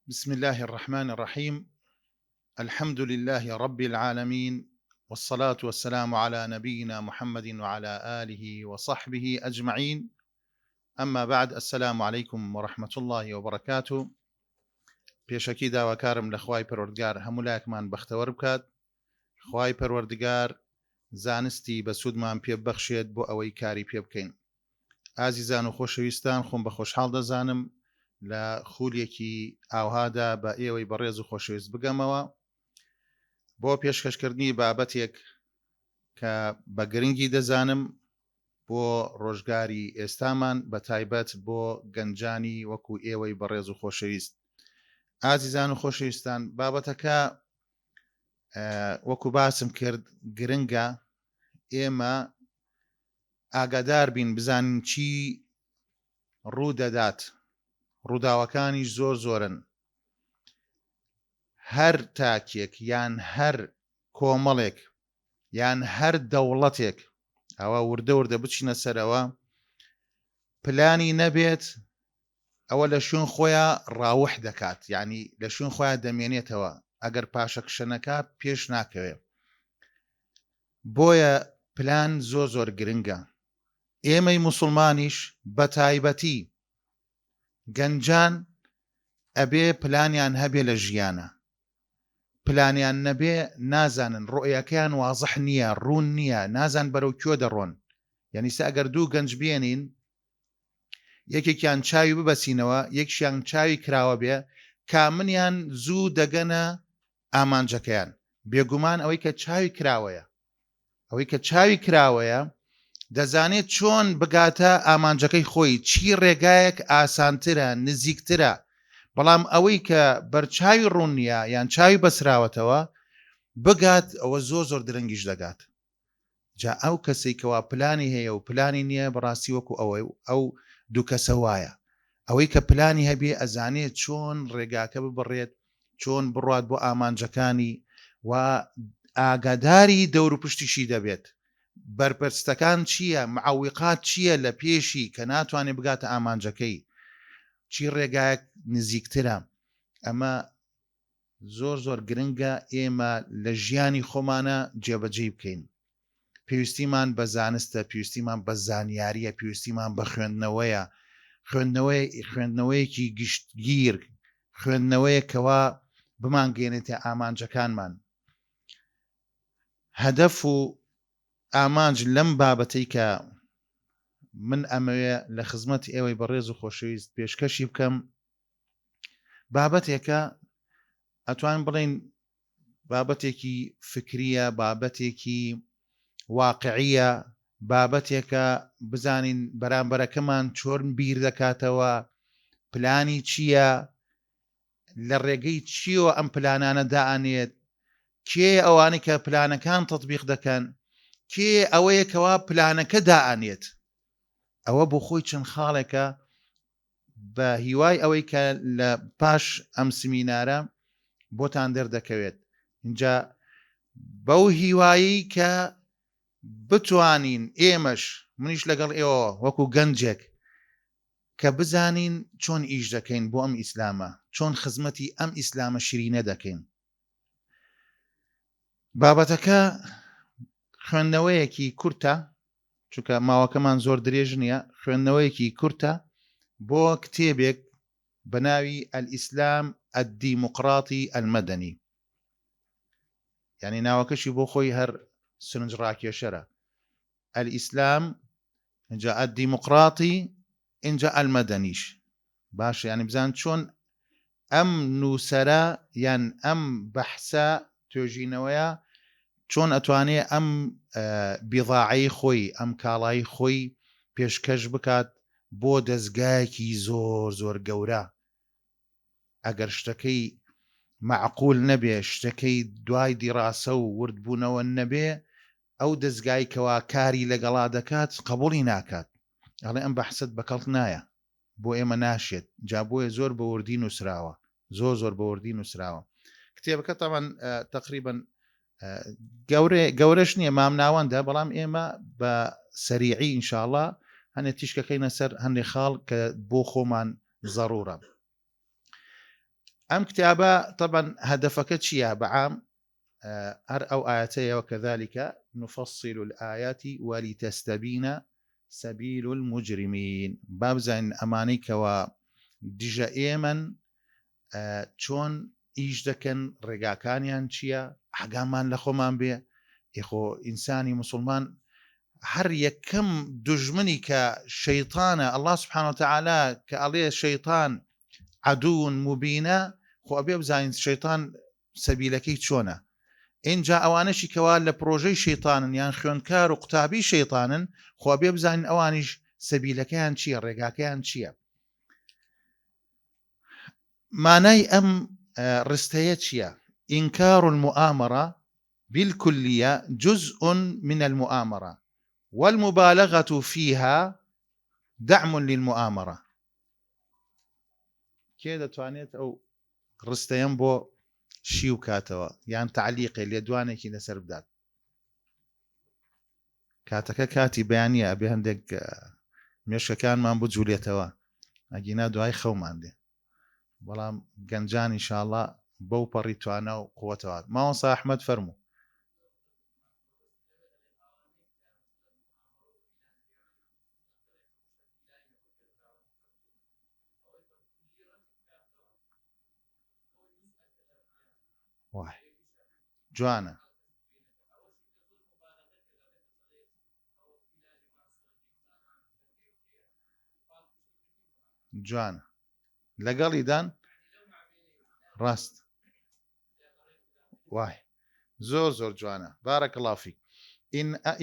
بسم الله الرحمن الرحيم. الحمد لله رب العالمين، والصلاة والسلام على نبينا محمد وعلى آله وصحبه أجمعين. أما بعد، السلام عليكم ورحمة الله وبركاته. پێشەکی داواکارم لە خوای پەروەردگار هەموو لایەکمان بەختەوەر بکات. خوای پەروەردگار زانستی بەسوودمان پێبەخشێت بۆ ئەوەی کاری پێ بکەین. ئازیزان و خۆشەویستان، خۆم بە خۆشحاڵ دەزانم لە خولێکی ئاوهادا بە ئێوەی بەڕێز و خۆشەویست بگەمەوە بۆ پێشکەشکردنی بابەتێک کە بە گرنگی دەزانم بۆ ڕۆژگاری ئێستامان، بە تایبەت بۆ گەنجانی وەکو ئێوەی بەڕێز و خۆشەویست. ئازیزان و خۆشەویستان، بابەتەکە وەکو باسم کرد گرنگە ئێمە ئاگادار بین، بزانین چی ڕوو دەدات. ڕووداوەکانیش زۆر زۆرن. هەر تاکێک یان هەر کۆمەڵێک یان هەر دەوڵەتێک ئەوە وردە وردە بچینە سەرەوە، پلانی نەبێت ئەوە لە شوێن خۆیان ڕاوح دەکات، یعنی لە شوێن خۆیان دەمێنێتەوە ئەگەر پاشەکشەنەکە پێش ناکەوێت. بۆیە پلان زۆر زۆر گرنگە. ئێمەی موسڵمانیش بە تایبەتی گەنجان ئەبێ پلانیان هەبێ لە ژیانە. پلانیان نەبێ نازانن، ڕۆیەکەیان وازح نییە، ڕوون نییە، نازان بەرەو کوێ دەڕۆن. یعنی سا ئەگەر دوو گەنج بێنین، یەکێکیان چاوی ببەسینەوە، یەکشیان چاوی کراوە بێ، کامنیان زوو دەگەنە ئامانجەکەیان. بێگومان ئەوەی کە چاوی کراوەیە، ئەوەی کە چاوی کراوەیە دەزانێت چۆن بگاتە ئامانجەکەی خۆی، چی ڕێگایەک ئاسانترە، نزیکترە. بەڵام ئەوەی کە بەرچاوی ڕوون نییە یان چاوی بەسراوەتەوە بگات، ئەوە زۆر زۆر درەنگیش دەگات. جا ئەو کەسێکەوە پلانی هەیە و پلانی نییە، بەڕاستی وەکو ئەو دوو کەسە وایە. ئەوەی کە پلانی هەبێ ئەزانێت چۆن ڕێگاکە ببڕێت، چۆن بڕات بۆ ئامانجەکانی، و ئاگاداری دەور و پشتیشی دەبێت. بەرپەرستەکان چییە؟ معوقات چییە لە پێشی کە ناتوانێت بگاتە ئامانجەکەی؟ چی ڕێگایەک نزیکترە؟ ئەمە زۆر زۆر گرنگە ئێمە لە ژیانی خۆمانە جێبەجێ بکەین. پێویستیمان بە زانستە، پێویستیمان بە زانیاریە، پێویستیمان بە خوێندنەوەیە. خوێندنەوەیەکی گشتگیر، خوێندنەوەیەکەوە بمانگەێنێتە ئامانجەکانمان. هەدەف و ئامانج لەم بابەتەی کە من ئەمەوێ لە خزمەت ئێوەی بەڕێز و خۆشەویست پێشکەشی بکەم، بابەتێکە ئەتوان بڵین بابەتێکی فکریە، بابەتێکی واقعیە، بابەتێکە بزانین بەرامبەرەکەمان چۆن بیر دەکاتەوە، پلانی چییە، لە ڕێگەی چیەوە ئەم پلانانە دائەنێت، کێ ئەوانەی کە پلانەکان تەطبیق دەکەن، کێ ئەوەیەکەوە پلانەکە دائەنێت. ئەوە بۆ خۆی چەند خاڵێکە، بە هیوای ئەوەی کە لە پاش ئەم سمینارە بۆتان دەردەکەوێت. اینجا بەو هیوایی کە بتوانین ئێمەش، منیش لەگەڵ ئێوە وەکو گەنجێک، کە بزانین چۆن ئیش دەکەین بۆ ئەم ئیسلامە، چۆن خزمەتی ئەم ئیسلامە شیرینە دەکەین. بابەتەکە خوێندنەوەیەکی کورتە، چونکە ماوەکەمان زۆر درێژ نییە. خوێندنەوەیەکی کورتە بۆ کتێبێک بە ناوی ئەلئیسلام الدیموقراطی ئەلمەدەنی، یعنی ناوەکەشی بۆ خۆی هەر سنج ڕاکێشەرە. ئەلئیسلام اینجا الدیموقراطی، اینجا ئەلمەدەنیش. باشە، یعنی بزان چۆن ئەم نووسەرە یان ئەم بەحسە توێژینەوەیە چۆن ئەتوانێت ئەم بیضاعەی خۆی، ئەم کاڵایی خۆی پێشکەش بکات بۆ دەستگایەکی زۆر زۆر گەورە. ئەگەر شتەکەی معقول نەبێ، شتەکەی دوای دیڕاسە و وردبوونەوە نەبێ، ئەو دەستگایکەوە کاری لەگەڵا دەکات قبوڵی ناکات، ئەڵێ ئەم بەحسەت بەکەڵت نایە، بۆ ئێمە ناشێت. جا بۆیە زۆر بە وردی نووسراوە، زۆر زۆر بە وردی نووسراوە. کتێبەکە تەمان تقریباً گەورەش نییە، مام ناوەندە، بەڵام ئێمە بە سەریعی ئینشاءڵڵا هەنێ تیشکەکەینە سەر هەندێک خاڵ کە بۆ خۆمان زەڕورە. ئەم کتابە طبعا هەدەفەکە چییە بەعام هەر ئەو ئاەتەیە وكذلك نفصل الآيات ولتستبين سبيل المجرمين بابزین ئەمانەی کەوا دژە ئێمن چۆن ئیش دەکەن ڕێگاکانیان چییە ئاگامان لە خۆمان بێ ئێخۆ ئینسانی مسلمان هەر یەکەم دژمنی کە شەیطانە الله سبحانه وتعالى کە ئەڵێ شەیطان عدو مبینە خۆ ئەبێ بزانین شەیطان سەبیلەکەی چۆنە اینجا ئەوانەشی کەوا لە پرۆژەی شەیطانن یان خوێندکار و قوتابی شەیطانن خۆ ئەبێ بزانین ئەوانیش سەبیلەکەیان چییە ڕێگاکەیان چییە مانای ئەم ڕستەیە چییە إنكار المؤامرة بالكلية جزء من المؤامرة والمبالغة فيها دعم للمؤامرة كذا توانيت أو ڕستەیەم بۆ شیو کاتەوە یان تعلیقی لێدوانێکی لەسەر بدات کاتەکە کاتی بەیانیە ئەبێ هەندێک مێشکەکانمان بجوولێتەوە ئەگینا دوای خەومان دێ بەڵام گەنجان ئینشاءڵڵا بەو پەڕی توانە و قووەتەوە مامۆستا ئەحمەد فەرموو وای جوانە جوانە لەگەڵیدان ڕاست وای زۆر جوانە بارك الله فيك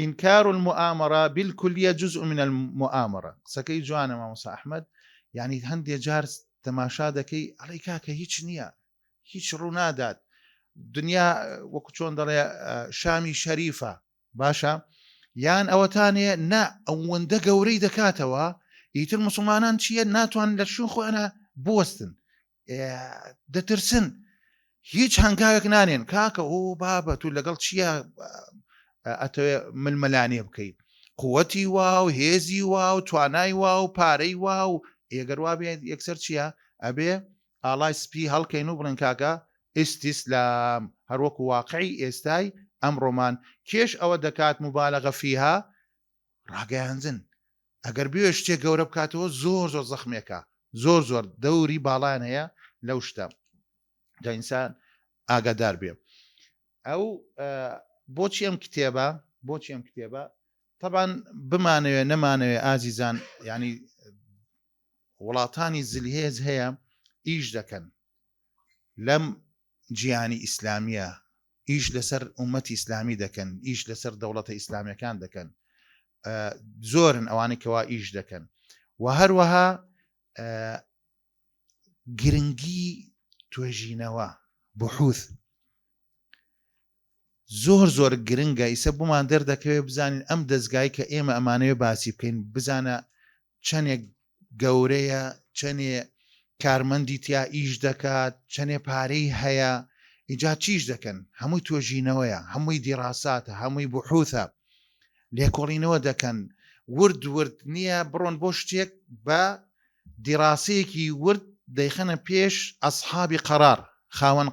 إنكار المؤامرة بالكلية جزء من المؤامرة قسەکەی جوانە مامۆستا ئەحمەد یعنی هەندێک جار تەماشا دەکەی ئەڵێ کاکە هیچ نییە هیچ ڕوونادات دنیا وەکو چۆن دەڵێ شامی شەریفە باشە یان ئەوەتانێ نا ئەوەندە گەورەی دەکاتەوە ئیتر مسلمانان چییە ناتوان لە شوێن خۆیانە بوەستن دەترسن هیچ هەنگاوێک نانێن کاکە ئەو بابە تو لەگەڵ چییە ئەتەوێ ململانێ بکەیت قووەتی وا و هێزی وا و توانای وا و پارەی وا و ئێگەر وا بێت یەکسەر چییە ئەبێ ئاڵای سپی هەڵکەین و بڵێن کاکە ئیستیسلام هەروەکو واقعی ئێستای ئەمڕۆمان کێش ئەوە دەکات مبالغە فیها ڕاگەیانزن ئەگەر بێ شتێک گەورە بکاتەوە زۆر زەخمێکە زۆر دەوری باڵان هەیە لەو شتە دا ئینسان ئاگادار بێ ئەو بۆچی ئەم کتێبە طبعا بمانەوێ نەمانەوێ ئازیزان ینی وڵاتانی زلهێز هەیە ئیش دەکەن لەم جیهانی ئیسلامیە ئیش لەسەر ئومەتی ئیسلامی دەکەن ئیش لەسەر دەوڵەتە ئیسلامیەکان دەکەن زۆرن ئەوانەی کەوا ئیش دەکەن و هەروەها گرنگی توێژینەوە بحوث زۆر گرنگە ئیسە بۆمان دەردەکەوێت بزانین ئەم دەستگای کە ئێمە ئەمانەوێ باسی بکەین بزانە چەندێک گەورەیە چەندێ کارمەندی تیا ئیش دەکات چەندێ پارەی هەیە ئیجا چیش دەکەن هەمووی توێژینەوەیە هەمووی دیڕاساتە هەمووی بحوثە لێکۆڵینەوە دەکەن ورد نییە بڕۆن بۆ شتێک بە دیڕاسەیەکی ورد دەیخەنە پێش ئەسحابی قەرار خاوەن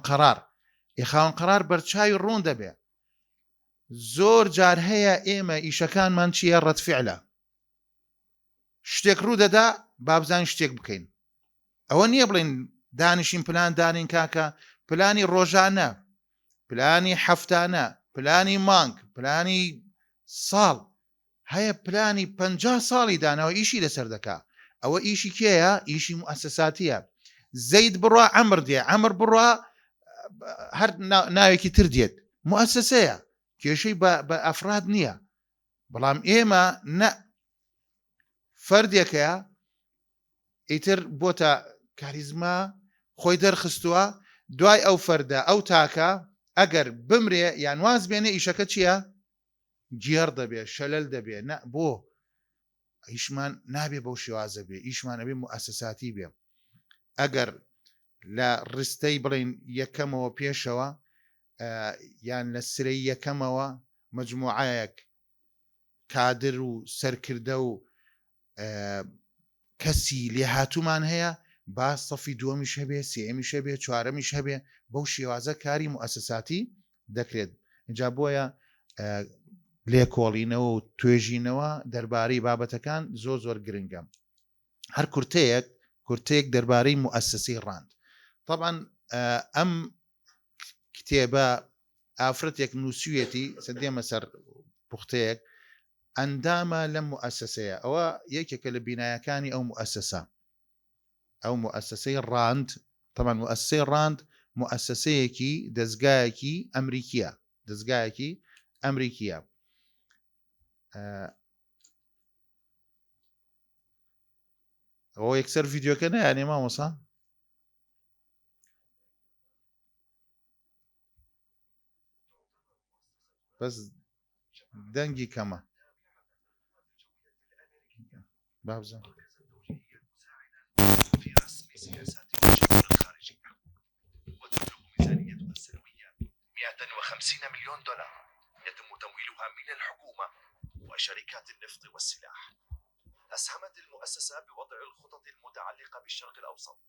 قەرار بەرچاوی ڕوون دەبێ زۆر جار هەیە ئێمە ئیشەکانمان چییە ڕەتفعلە شتێک ڕوو دەدا بابزان شتێک بکەین ئەوە نییە بڵێن دانیشین پلان دانین کاکە پلانی ڕۆژانە پلانی هەفتانە پلانی مانگ پلانی ساڵ هەیە پلانی 50 ساڵی دانەوە ئیشی لەسەر دەکا ئەوە ئیشی کێیە ئیشی موسساتیە زەید بڕوا عەمر دێ عەمر بڕوا هەر ناوێکی تر دێت موسسەیە کێشەی بە ئەفراد نییە بەڵام ئێمە نە فەردێکەیە ئیتر بۆتە کاریزما خۆی دەرخستووە دوای ئەو فەردە ئەو تاکە ئەگەر بمرێ یان واز بێنێ ئیشەکە چییە گێڕ دەبێ شەلەل دەبێ نە بۆ ئیشمان نابێ بەو شێوازە بێ ئیشمان ئەبێ موسساتی بێ ئەگەر لە ڕستەی بڵین یەکەمەوە پێشەوە یان لە سرەی یەکەمەوە مەجموعەیەک کادر و سەرکردە و کەسی لێهاتوومان هەیە با سەفی دووەمیش هەبێ سێمیش هەبێ چوارەمیش هەبێ بەو شێوازە کاری موسساتی دەکرێت اینجا بۆیە لێکۆڵینەوە و توێژینەوە دەربارەی بابەتەکان زۆر گرنگە هەر کورتەیەک دەربارەی موسسەی ڕاند طبعا ئەم کتێبە ئافرەتێک نووسویەتی سەدێمە سەر پوختەیەک ئەندامە لەم موسسەیە ئەوە یەکێکە لە بینایەکانی ئەو موسسەی ڕاند طبعا موسسەی ڕاند موسسەیەکی دەستگایەکی ئەمریکیە ئەوە یەکسەر ڤیدیۆکە نەیانێ مامۆسا بەس دەنگی کەمە بابزە في رسم سياسات الشؤون الخارجية وتبلغ ميزانيتها السنوية 150 مليون دولار يتم تمويلها من الحكومة وشركات النفط والسلاح. أسهمت المؤسسة بوضع الخطط المتعلقة بالشرق الأوسط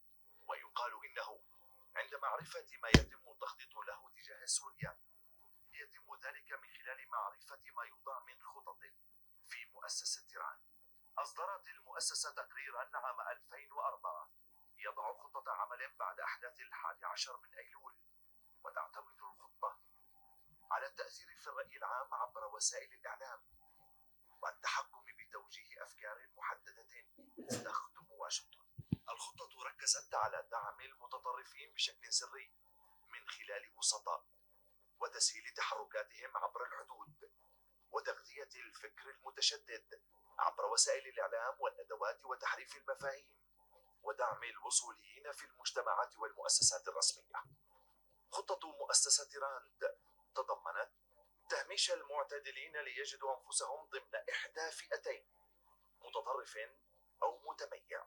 ويقال إنه عند معرفة ما يتم التخطيط له تجاه سوريا يتم ذلك من خلال معرفة ما يوضع من خطط في مؤسسة تيران. أصدرت المؤسسة تقريرا عام 2004 يضع خطة عمل بعد أحداث 11 من أيلول وتعتمد الخطة على التأثير في الرأي العام عبر وسائل الإعلام والتحكم بتوجيه أفكار محددة تخدم واشنطن. الخطة ركزت على دعم المتطرفين بشكل سري من خلال وسطاء وتسهيل تحركاتهم عبر الحدود وتغذية الفكر المتشدد عبر وسائل الإعلام والندوات وتحريف المفاهيم ودعم الوصوليين في المجتمعات والمؤسسات الرسمية. خطة مؤسسة راند تضمنت تهميش المعتدلين ليجدوا أنفسهم ضمن إحدى فئتين متطرف أو متميع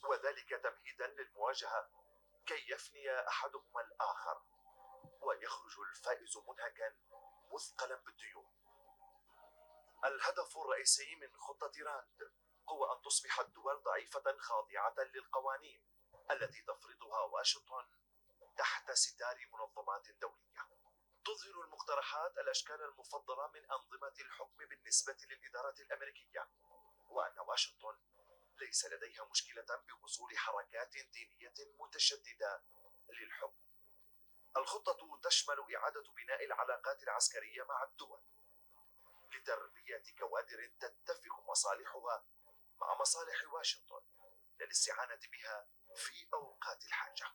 وذلك تمهيدا للمواجهة كي يفني أحدهما الآخر ويخرج الفائز منهكا مثقلا بالديون. الهدف الرئيسي من خطة راند هو أن تصبح الدول ضعيفة خاضعة للقوانين التي تفرضها واشنطن تحت ستار منظمات دولية. تظهر المقترحات الأشكال المفضلة من أنظمة الحكم بالنسبة للإدارة الأمريكية وأن واشنطن ليس لديها مشكلة بوصول حركات دينية متشددة للحكم. الخطة تشمل إعادة بناء العلاقات العسكرية مع الدول لتربية كوادر تتفق مصالحها مع مصالح واشنطن للاستعانة بها في أوقات الحاجة.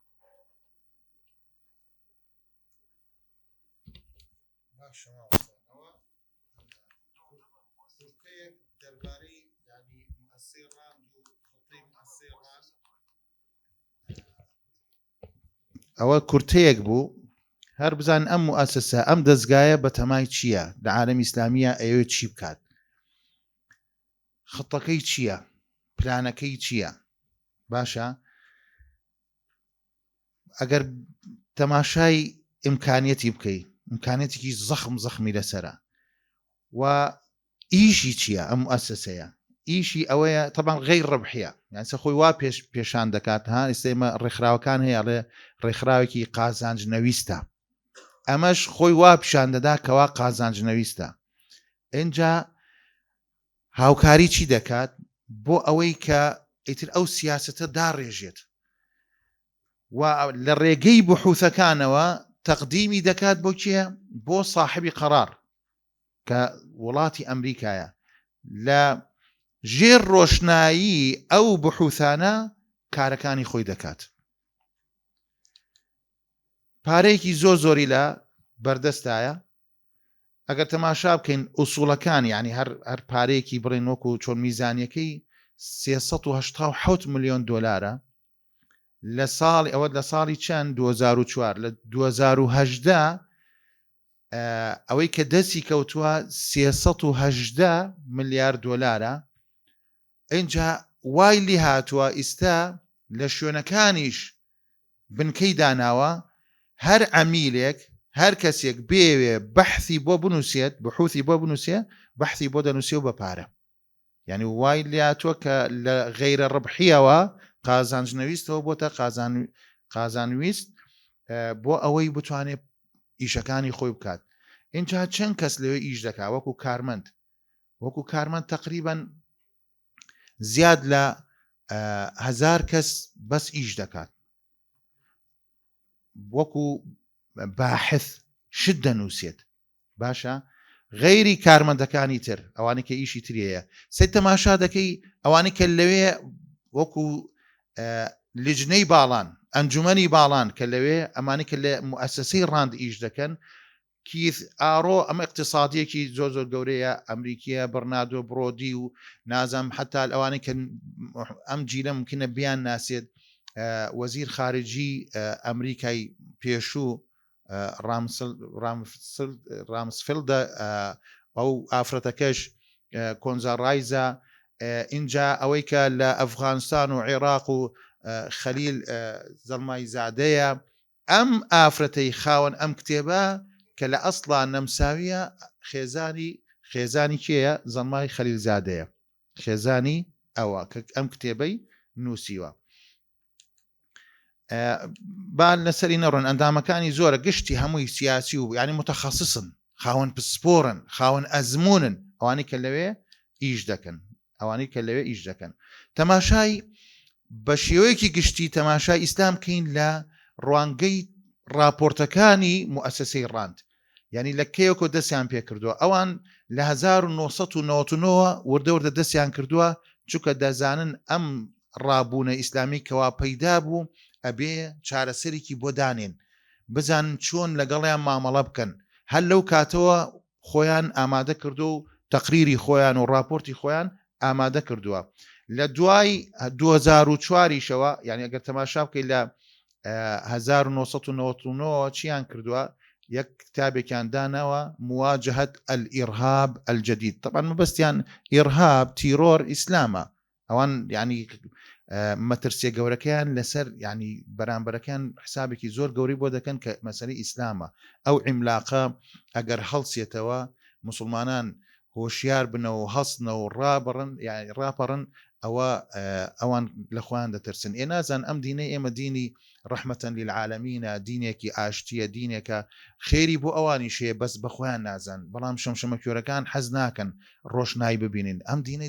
ئەوە کورتەیەک بوو هەر بزان ئەم موسسە ئەم دەستگایە بە تەمای چییە لە عالەمی ئیسلامیە ئەوێ چی بکات خطەکەی چییە پلانەکەی چییە باشە ئەگەر تەماشای ئیمکانیەتی بکەی ئیمکانێتێکی زەخمی لەسرە و ئیشی چییە ئەم موسسەیە ئیشی ئەوەیە طبعا غیر ڕبحیە یان خۆی وا پێشان دەکات ها ئێستێمە ڕێکخراوەکان هەیە لێ ڕێکخراوێکی قازانجنەویستە ئەمەش خۆی وا پیشان دەدا کەوا قازانجنەویستە اینجا هاوکاری چی دەکات بۆ ئەوەی کە ئیتر ئەو سیاسەتە داڕێژێت و لە ڕێگەی بحوثەکانەوە تەقدیمی دەکات بۆ کێ بۆ صاحبی قەرار کە وڵاتی ئەمریکایە لە ژێر ڕۆشنایی ئەو بحوثانە کارەکانی خۆی دەکات پارەیەکی زۆری لە بەردەستایە ئەگەر تەماشا بکەین ئوسوڵەکان یعنی هەر پارەیەکی بڕێن وەکو چۆن میزانیەکەی 387 ملیۆن دۆلارە لە ساڵی ئەوە لە ساڵی چەند 2004 لە 2018 ئەوەی کە دەستی کەوتووە 318 ملیارد دۆلارە اینجا وای لی هاتووە ئیستا لە شوێنەکانیش بنکەی داناوە هەر عەمیلێک هەر کەسێک بێوێ بەحثی بۆ بنووسێت بحوثی بۆ بنووسێ بەحثی بۆ دەنووسێ و بە پارە یعنی وای لی هاتووە کە لە غەیرە ڕبحیەوە قازانجنەویستەوە بۆتە قازانویست بۆ ئەوەی بتوانێت ئیشەکانی خۆی بکات. اینجا چەند کەس لەوێ ئیش دەکا وەکو کارمەند تقریبان زیاد لە 1000 کەس بەس ئیش دەکات وەکو باحث شت دەنووسێت. باشە غەیری کارمەندەکانی تر ئەوانەی کە ئیشی ترەیە سێ تەماشا دەکەی ئەوانەی کە لەوێ وەکو لجنەی باڵان ئەنجومەنی باڵان کە لەوێ ئەمانی کە لە موسسەی ڕاند ئیش دەکەن کیث ئارۆ ئەمە اقتصادیەکی زۆر گەورەیە ئەمریکیە بەرنادۆ برۆدی و نازم حتا ئەوانەی کە ئەم جیلە ممکنە بیان ناسێت وەزیر خارجی ئەمریکای پێشوو رامسفیلدە ئەو ئافرەتەکەش کۆنزارایزە اینجا ئەوەی کە لە ئەفغانستان و عێراق و خەلیل زەڵمای زادەیە ئەم ئافرەتەی خاوەن ئەم کتێبە کە لە ئەسڵا نەمساویە خێزانی کێیە زەڵمای خەلیل زادەیە خێزانی ئەوە کە ئەم کتێبەی نووسیوە. با لەسەری نەڕۆن ئەندامەکانی زۆرە گشتی هەمووی سیاسی و ینی متەخەسسن خاوەن پسپۆرن خاوەن ئەزمونن ئەوانی کە لەوێ ئیش دەکەن تەماشای بە شێوەیەکی گشتی تەماشای ئیسلام کەین لە ڕوانگەی راپۆرتەکانی موسسەی ڕاند ینی لە کێوەکۆ دەستیان پێ کردووە ئەوان لە 1999 وردە دەستیان کردووە چونکە دەزانن ئەم ڕابوونە ئیسلامی کەوا پەیدا بوو ئەبێ چارەسەرێکی بۆ دانێن بزانن چۆن لەگەڵیان مامەڵە بکەن هەر لەو کاتەوە خۆیان ئامادە کردو و تەقریری خۆیان و راپۆرتی خۆیان ئامادە کردووە. لە دوای 2004ەوە یعنی ئەگەر تەماشا بکەیت لە 1999 چیان کردووە یەک کتابێکیان داناوە مواجهة الإرهاب الجديد. طبعا مەبەستیان ئیرهاب تیرۆر ئیسلامە ئەوان ینی مەترسیە گەورەکەیان لەسەر ینی بەرامبەرەکان حسابێکی زۆر گەوری بۆ دەکەن کە مەسەلەی ئیسلامە ئەو عیملاقە ئەگەر هەڵسێتەوە مسلمانان هۆشیار بنەوە هەستنەوە ڕاپەڕن ئەوان لە خۆیان دەترسن. نازان ئەم دینەی ئێمە دینی ڕەحمەتەن للعالەمینە دینێکی ئاشتیە دینێکە خێری بۆ ئەوانی شێ بەس بەخۆیان نازان بەڵام شەمشەمەکوێرەکان حەز ناکەن ڕۆشنایی ببینن. ئەم دینە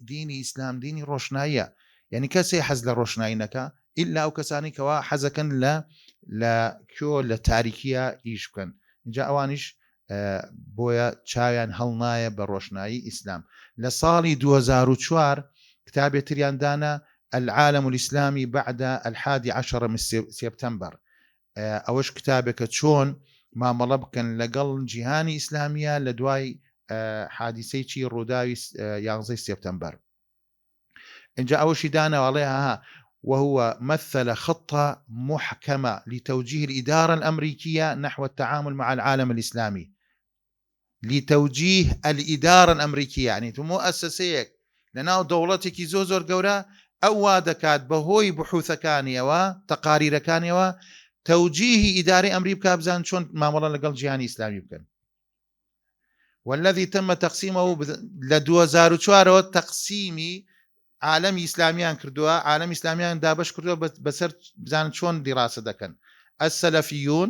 دینی ئیسلام دینی ڕۆشناییە یعنی کەسێ حەز لە ڕۆشنایی نەکە ئیلا ئەو کەسانی کەوا حەزەکەن لە تاریکیە ئیش بکەن اینجا ئەوانیش بۆیە چاویان هەڵنایە بە ڕۆشنایی ئیسلام. لە ساڵی 2004 کتابێتریان دانا العالم الإسلامي بعد 11 من سپتمبر ئەوەش کتابێکە چۆن مامەڵە بکەن لەگەڵ جیهانی ئیسلامیە لە دوای حادیسەی چی ڕووداوی 11 سپتمبر. اینجا ئەوەشی داناوەڵێ وهو مثل خطة محكمة لتوجيه الإدارة الأمريكية نحو التعامل مع العالم الإسلامي. لتوجيه الإدارة الأمريكية يعني مؤسسيك لناو دولتك زۆر گەورە ئەو دەکات بەهۆی بحوثەکانیەوە تەقاریرەکانیەوە تەوجیهی ئیدارەی ئەمری بکات بزان چۆن مامەڵە لەگەڵ جیهانی ئیسلامی بکەن. والذي تم تقسيمه لە 2004ەوە تەقسیمی عالمی ئیسلامیان کردووە عالمی ئیسلامیان دابش کردووە بەسەر بزانن چۆن دیراسە دەکەن السلفيون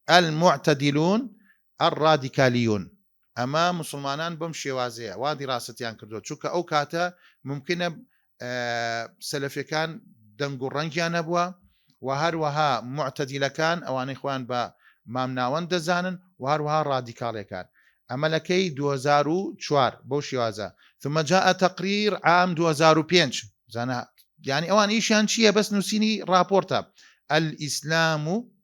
المعتدلون الراديكاليون. ئەمە مسلمانان بەم شێوازەیە وا دیراستیان کردووە چونکە ئەو کاتە ممکنە سەلەفیەکان دەنگ و ڕەنگیان نەبووە و هەروەها معتەدیلەکان ئەوانەی خۆیان بە مامناوەند دەزانن و هەروەها ڕادیکاڵەکان. ئەمە لەکەی 2004 بەو شێوازە. ثم جاء تقرير عام 2005 يعني ئەوان ئیشیان چییە بەس نووسینی راپۆرتە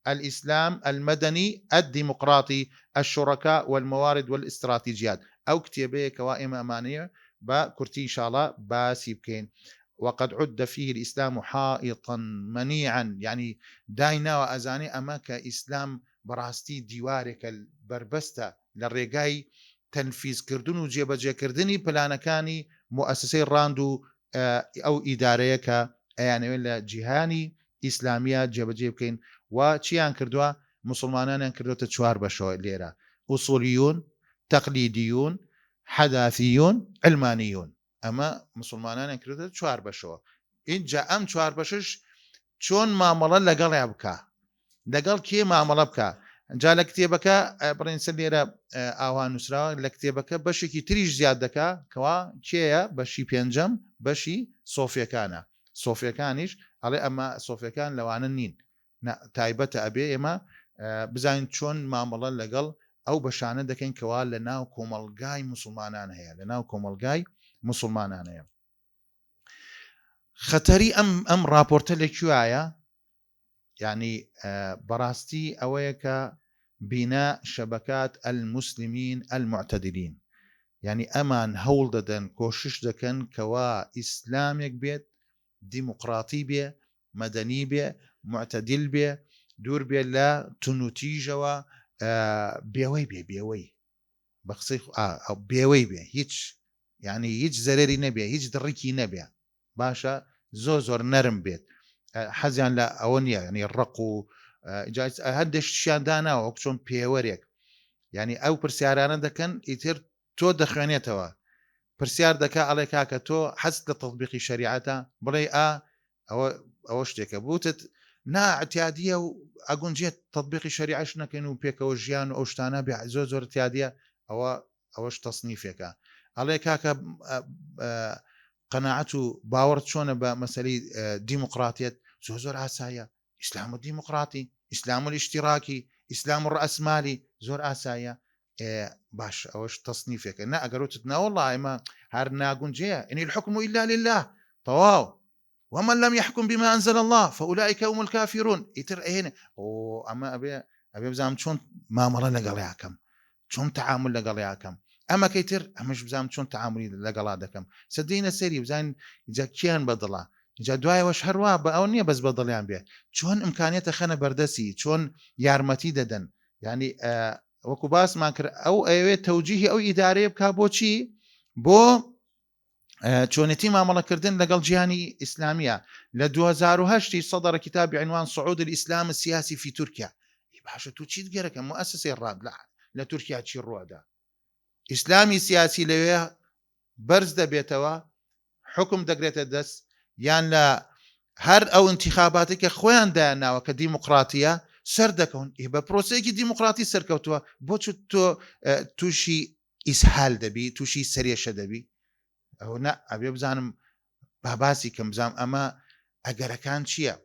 الإسلام المدني الديمقراطي الشركاء والموارد والاستراتيجيات. أو كتابية كوائم أمانية بكرتي إن شاء الله باسي بكين. وقد عد فيه الإسلام حائطا منيعا يعني داينا وأزاني أما كإسلام براستي ديوارك البربستة للرقاي تنفيذ كردن وجيبجي كردني بلانكاني مؤسسي راندو أو إداريك يعني ولا جهاني إسلامية جيبجي بكين و چیان کردووە مسلمانانیان کردوتە 4 بەشەوە لێرە ئوسولیون تەقلیدیون حەداثیون علمانیون. ئەمە مسلمانانیان کردوتە 4 بەشەوە اینجا ئەم چوار بەشش چۆن مامەڵە لەگەڵیا بکە لەگەڵ کێ مامەڵە بکە جا لە کتێبەکە بڕێنسە لێرە ئاوا نووسراوە لە کتێبەکە بەشێکی تریش زیاد دەکا کەوا کێیە بەشی پێنجەم بەشی سۆفیەکانە سۆفیەکانیش ئەڵێ ئەمە سۆفیەکان لەوانە نین تایبەتە ئەبێ ئێمە بزانین چۆن مامەڵە لەگەڵ ئەو بەشانە دەکەین کەوا لە ناو کۆمەڵگای مسلمانان هەیە لە ناو کۆمەڵگای مسلمانان هەیە خەتەری ئەم راپۆرتە لەکوایە يعني براستي أويك بناء شبكات المسلمين المعتدلين يعني أمان هول ددن كوشش دكن كوا إسلاميك بيت ديمقراطي بيه مدني بيه معتدل بيه دور بيه لا تنوتيجوا بيوي بيه بيوي بخصيخ أو بيوي بيه هيج يعني هيج زرري نبيه هيج دريكي نبيه باشا زور نرم بيت حەزیان لە ئەوە نییە ینی ڕق و هەندێک شتیان داناوە وەک چۆن پێوەرێک ینی ئەو پرسیارانە دەکەن ئیتر تۆ دەخوێنێتەوە پرسیار دەکا ئەڵێ کاکە تۆ حەست لە تەطبیقی شەریعەتە بڵێ ئەوە شتێکە بوتت ناعتیادیە و ئەگونجێت تەطبیقی شەریعەش نەکەین و پێکەوە ژیان و ئەو شتانە بێ زۆر تیادیە ئەوەش تەصنیفێکە ئەڵێ کاکە قەناعەت و باوەڕ چۆنە بە مەسەلەی دیموقراتیەت زۆر ئاساییە ئیسلام و دیموقراتی ئیسلام و ئیشتیراکی ئیسلام و ڕئەسمالی زۆر ئاساییە باش ئەوەش تەصنیفێکە نا ئەگەروتت ناوەڵڵا ئێمە هەر ناگونجەیە إن الحكم إلا لله تەواو ومن لم يحكم بما أنزل الله فأولئك هم الكافرون ئیتر هێنێ ئەمە ئەبێ بزانم چۆن مامەڵە لەگەڵیاکەم چۆن تەعامل لەگەڵیاکەم ئەمە کەیتر ئەمەش بزانم چۆن تەعاملی لەگەڵا دەکەم سەدەینە سەری بزانین جا کیان بەدڵە جا دوایەوەش هەروە بە ئەو نییە بەس بەدڵیان بێ چۆن ئیمکانێتە خەنە بەردەسی چۆن یارمەتی دەدەن ینی وەکو باسمان کرد ئەو ئەوێت تەوجیهی ئەو ئیدارەیە بکا بۆچی بۆ چۆنێتی مامەڵەکردن لەگەڵ جیهانی ئیسلامیە لە 2010 صدر كتاب عنوان صعود الإسلام السياسي في تركيا باشە تو چیت گەرەکە مؤسسەی ڕاد لە تورکیا چی ڕوەدا ئیسلامی سیاسی لەوێ بەرز دەبێتەوە حکم دەگرێتە دەست یان لە هەر ئەو انتخاباتی کە خۆیان دایانناوە کە دیموقراتیە سەر دەکەون بە پرۆسەیەکی دیموقراتی سەرکەوتووە بۆ تۆ تووشی ئیسهال دەبی تووشی سەرێشە دەبی ئەو نە ئەبێ بزانم باباسی کەم بزانم ئەمە ئەگەرەکان چییە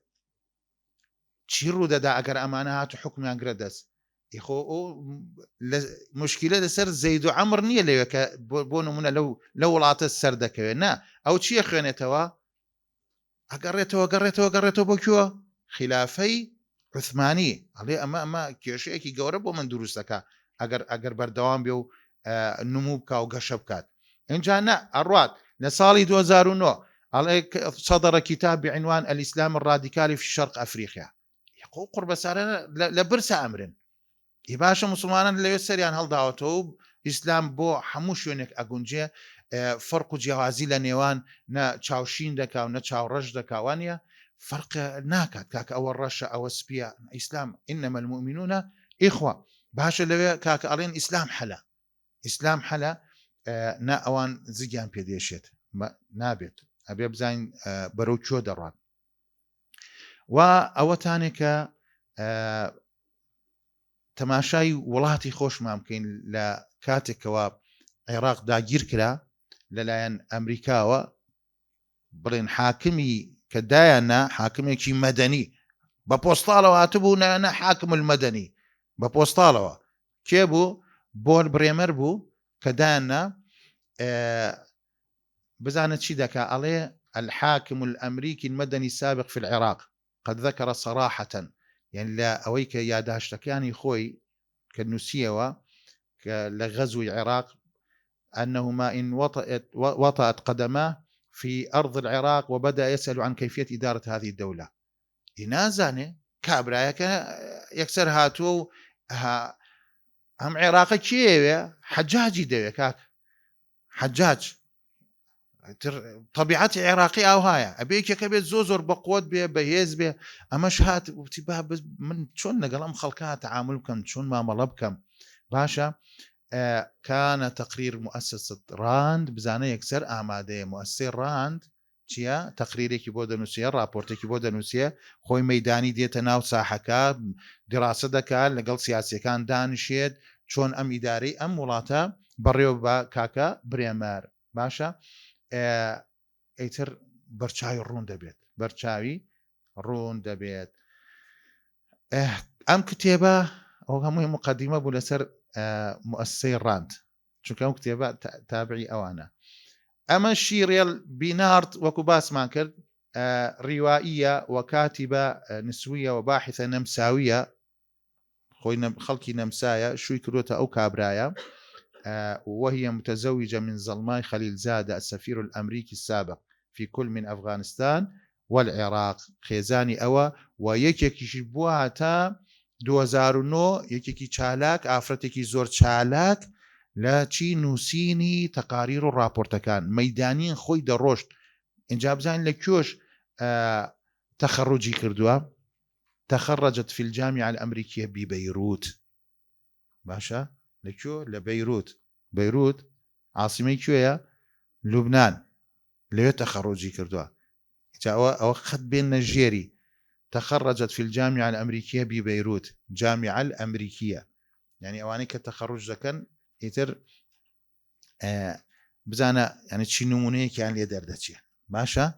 چی ڕوودەدا ئەگەر ئەمانە هات و حکمیان گرە دەست ئیخۆ مشکلە لەسەر زەید و عەمر نییە لەوێ کە بۆ نمونە لەو وڵاتە سەر دەکەوێت نا ئەو چییە خوێنێتەوە ئەگەڕێتەوە بۆ کووە خلافەی عوثمانی ئەڵێ ئەمە کێشەیەکی گەورە بۆ من دروستەکە ئەگەر بەردەوام بێ و نموو بکە و گەشە بکات اینجا نە ئەڕوات لە ساڵی 2009 صدر كتاب بعنوان الإسلام الراديكالي في شرق أفريقيا يقول قرب سارنا لبرس أمرن يباشا مسلمان اللي يسريان هالدعوتو إسلام بو حموشيونك أقونجي فرق جوازي لنيوان نا تشاوشين دكا ونا تشاورج دكا وانيا فرق ناكات كاك أول رشا أو سبيا إسلام إنما المؤمنون إخوة باشا اللي كاك ألين إسلام حلا نا أوان زيجان بيديشت نابت ئەبێ بزانین بەرەو کۆ دەڕات و ئەوەتانێکە تەماشای وڵاتی خۆشمان بکەین لە کاتێکەوە عێراق داگیر کرا لەلایەن ئەمریکاوە بڵێن حاکمی کە دایاننا حاکمێکی مەدەنی بە پۆستاڵەوە هاتبوو نایانە حاکم المەدەنی بە پۆستاڵەوە کێ بوو بۆل برێمەر بوو کە دایاننا بزانت شي دكا عليه الحاكم الأمريكي المدني السابق في العراق قد ذكر صراحة يعني لا أويك يا داشتكاني خوي كالنسيوة لغزو العراق أنه ما إن وطأت قدماه في أرض العراق وبدأ يسأل عن كيفية إدارة هذه الدولة إنازاني كابرايك يكسر هاتو هم عراق كيوية حجاجي دوية كاك حجاج طبيعتي عراقي أو هاي أبيك كبيت زوزر بقوت بيه بهيز بيه أمش هات وتباه من شون نقلم خلقات تعاملكم شون ما ملبكم باشا كان تقرير مؤسسة راند بزانة يكسر آماده مؤسسة راند چییە تەقریرێکی بۆ دەنووسە راپۆرتێکی بۆ دەنووسێ خۆی مەدانی دێتە ناو ساحەکە دیڕاسە دەکات لەگەڵ سیاسیەکان دانیشێت چۆن ئەم ئیدارەی ئەم وڵاتە بەڕێوە بە کاکە برێمەر باشە ئەیتر بەرچاوی ڕوون دەبێت بەرچاوی ڕوون دەبێت ئەم کتێبە ئەو هەمووی مقدمە بوو لەسەر مؤسسەی ڕاند چونکە ئەم کتێبە تابعی ئەوانە ئەمە شیڕێل بینارد وەکو باسمان کرد ڕیوائیە وەکاتیبە نسویە و باحثە نەمساویە خۆی خەڵکی نەمسایە شووی کردوتە ئەو کابرایە وهي متزوجة من زلماي خليل زادة السفير الأمريكي السابق في كل من أفغانستان والعراق خێزانی ئەوە و یەکێکیشی بووە تا 2009 یەکێکی چالاک ئافرەتێکی زۆر چالاک لە چی نووسینی تەقاریر و راپۆرتەکان مەدانین خۆی دەڕۆشت اینجا بزانین لە کوێش تەخەڕوجی کردووە تخرجت في الجامعة الأمريكية ببيروت باشا لكو بيروت عاصمة كوية لبنان ليه تخرجي كردوا أو خد بين نيجيري تخرجت في الجامعة الأمريكية ببيروت جامعة الأمريكية يعني أواني كتخرج ذكن يتر بزانا يعني تشي نمونية كان لي دردتشي باشا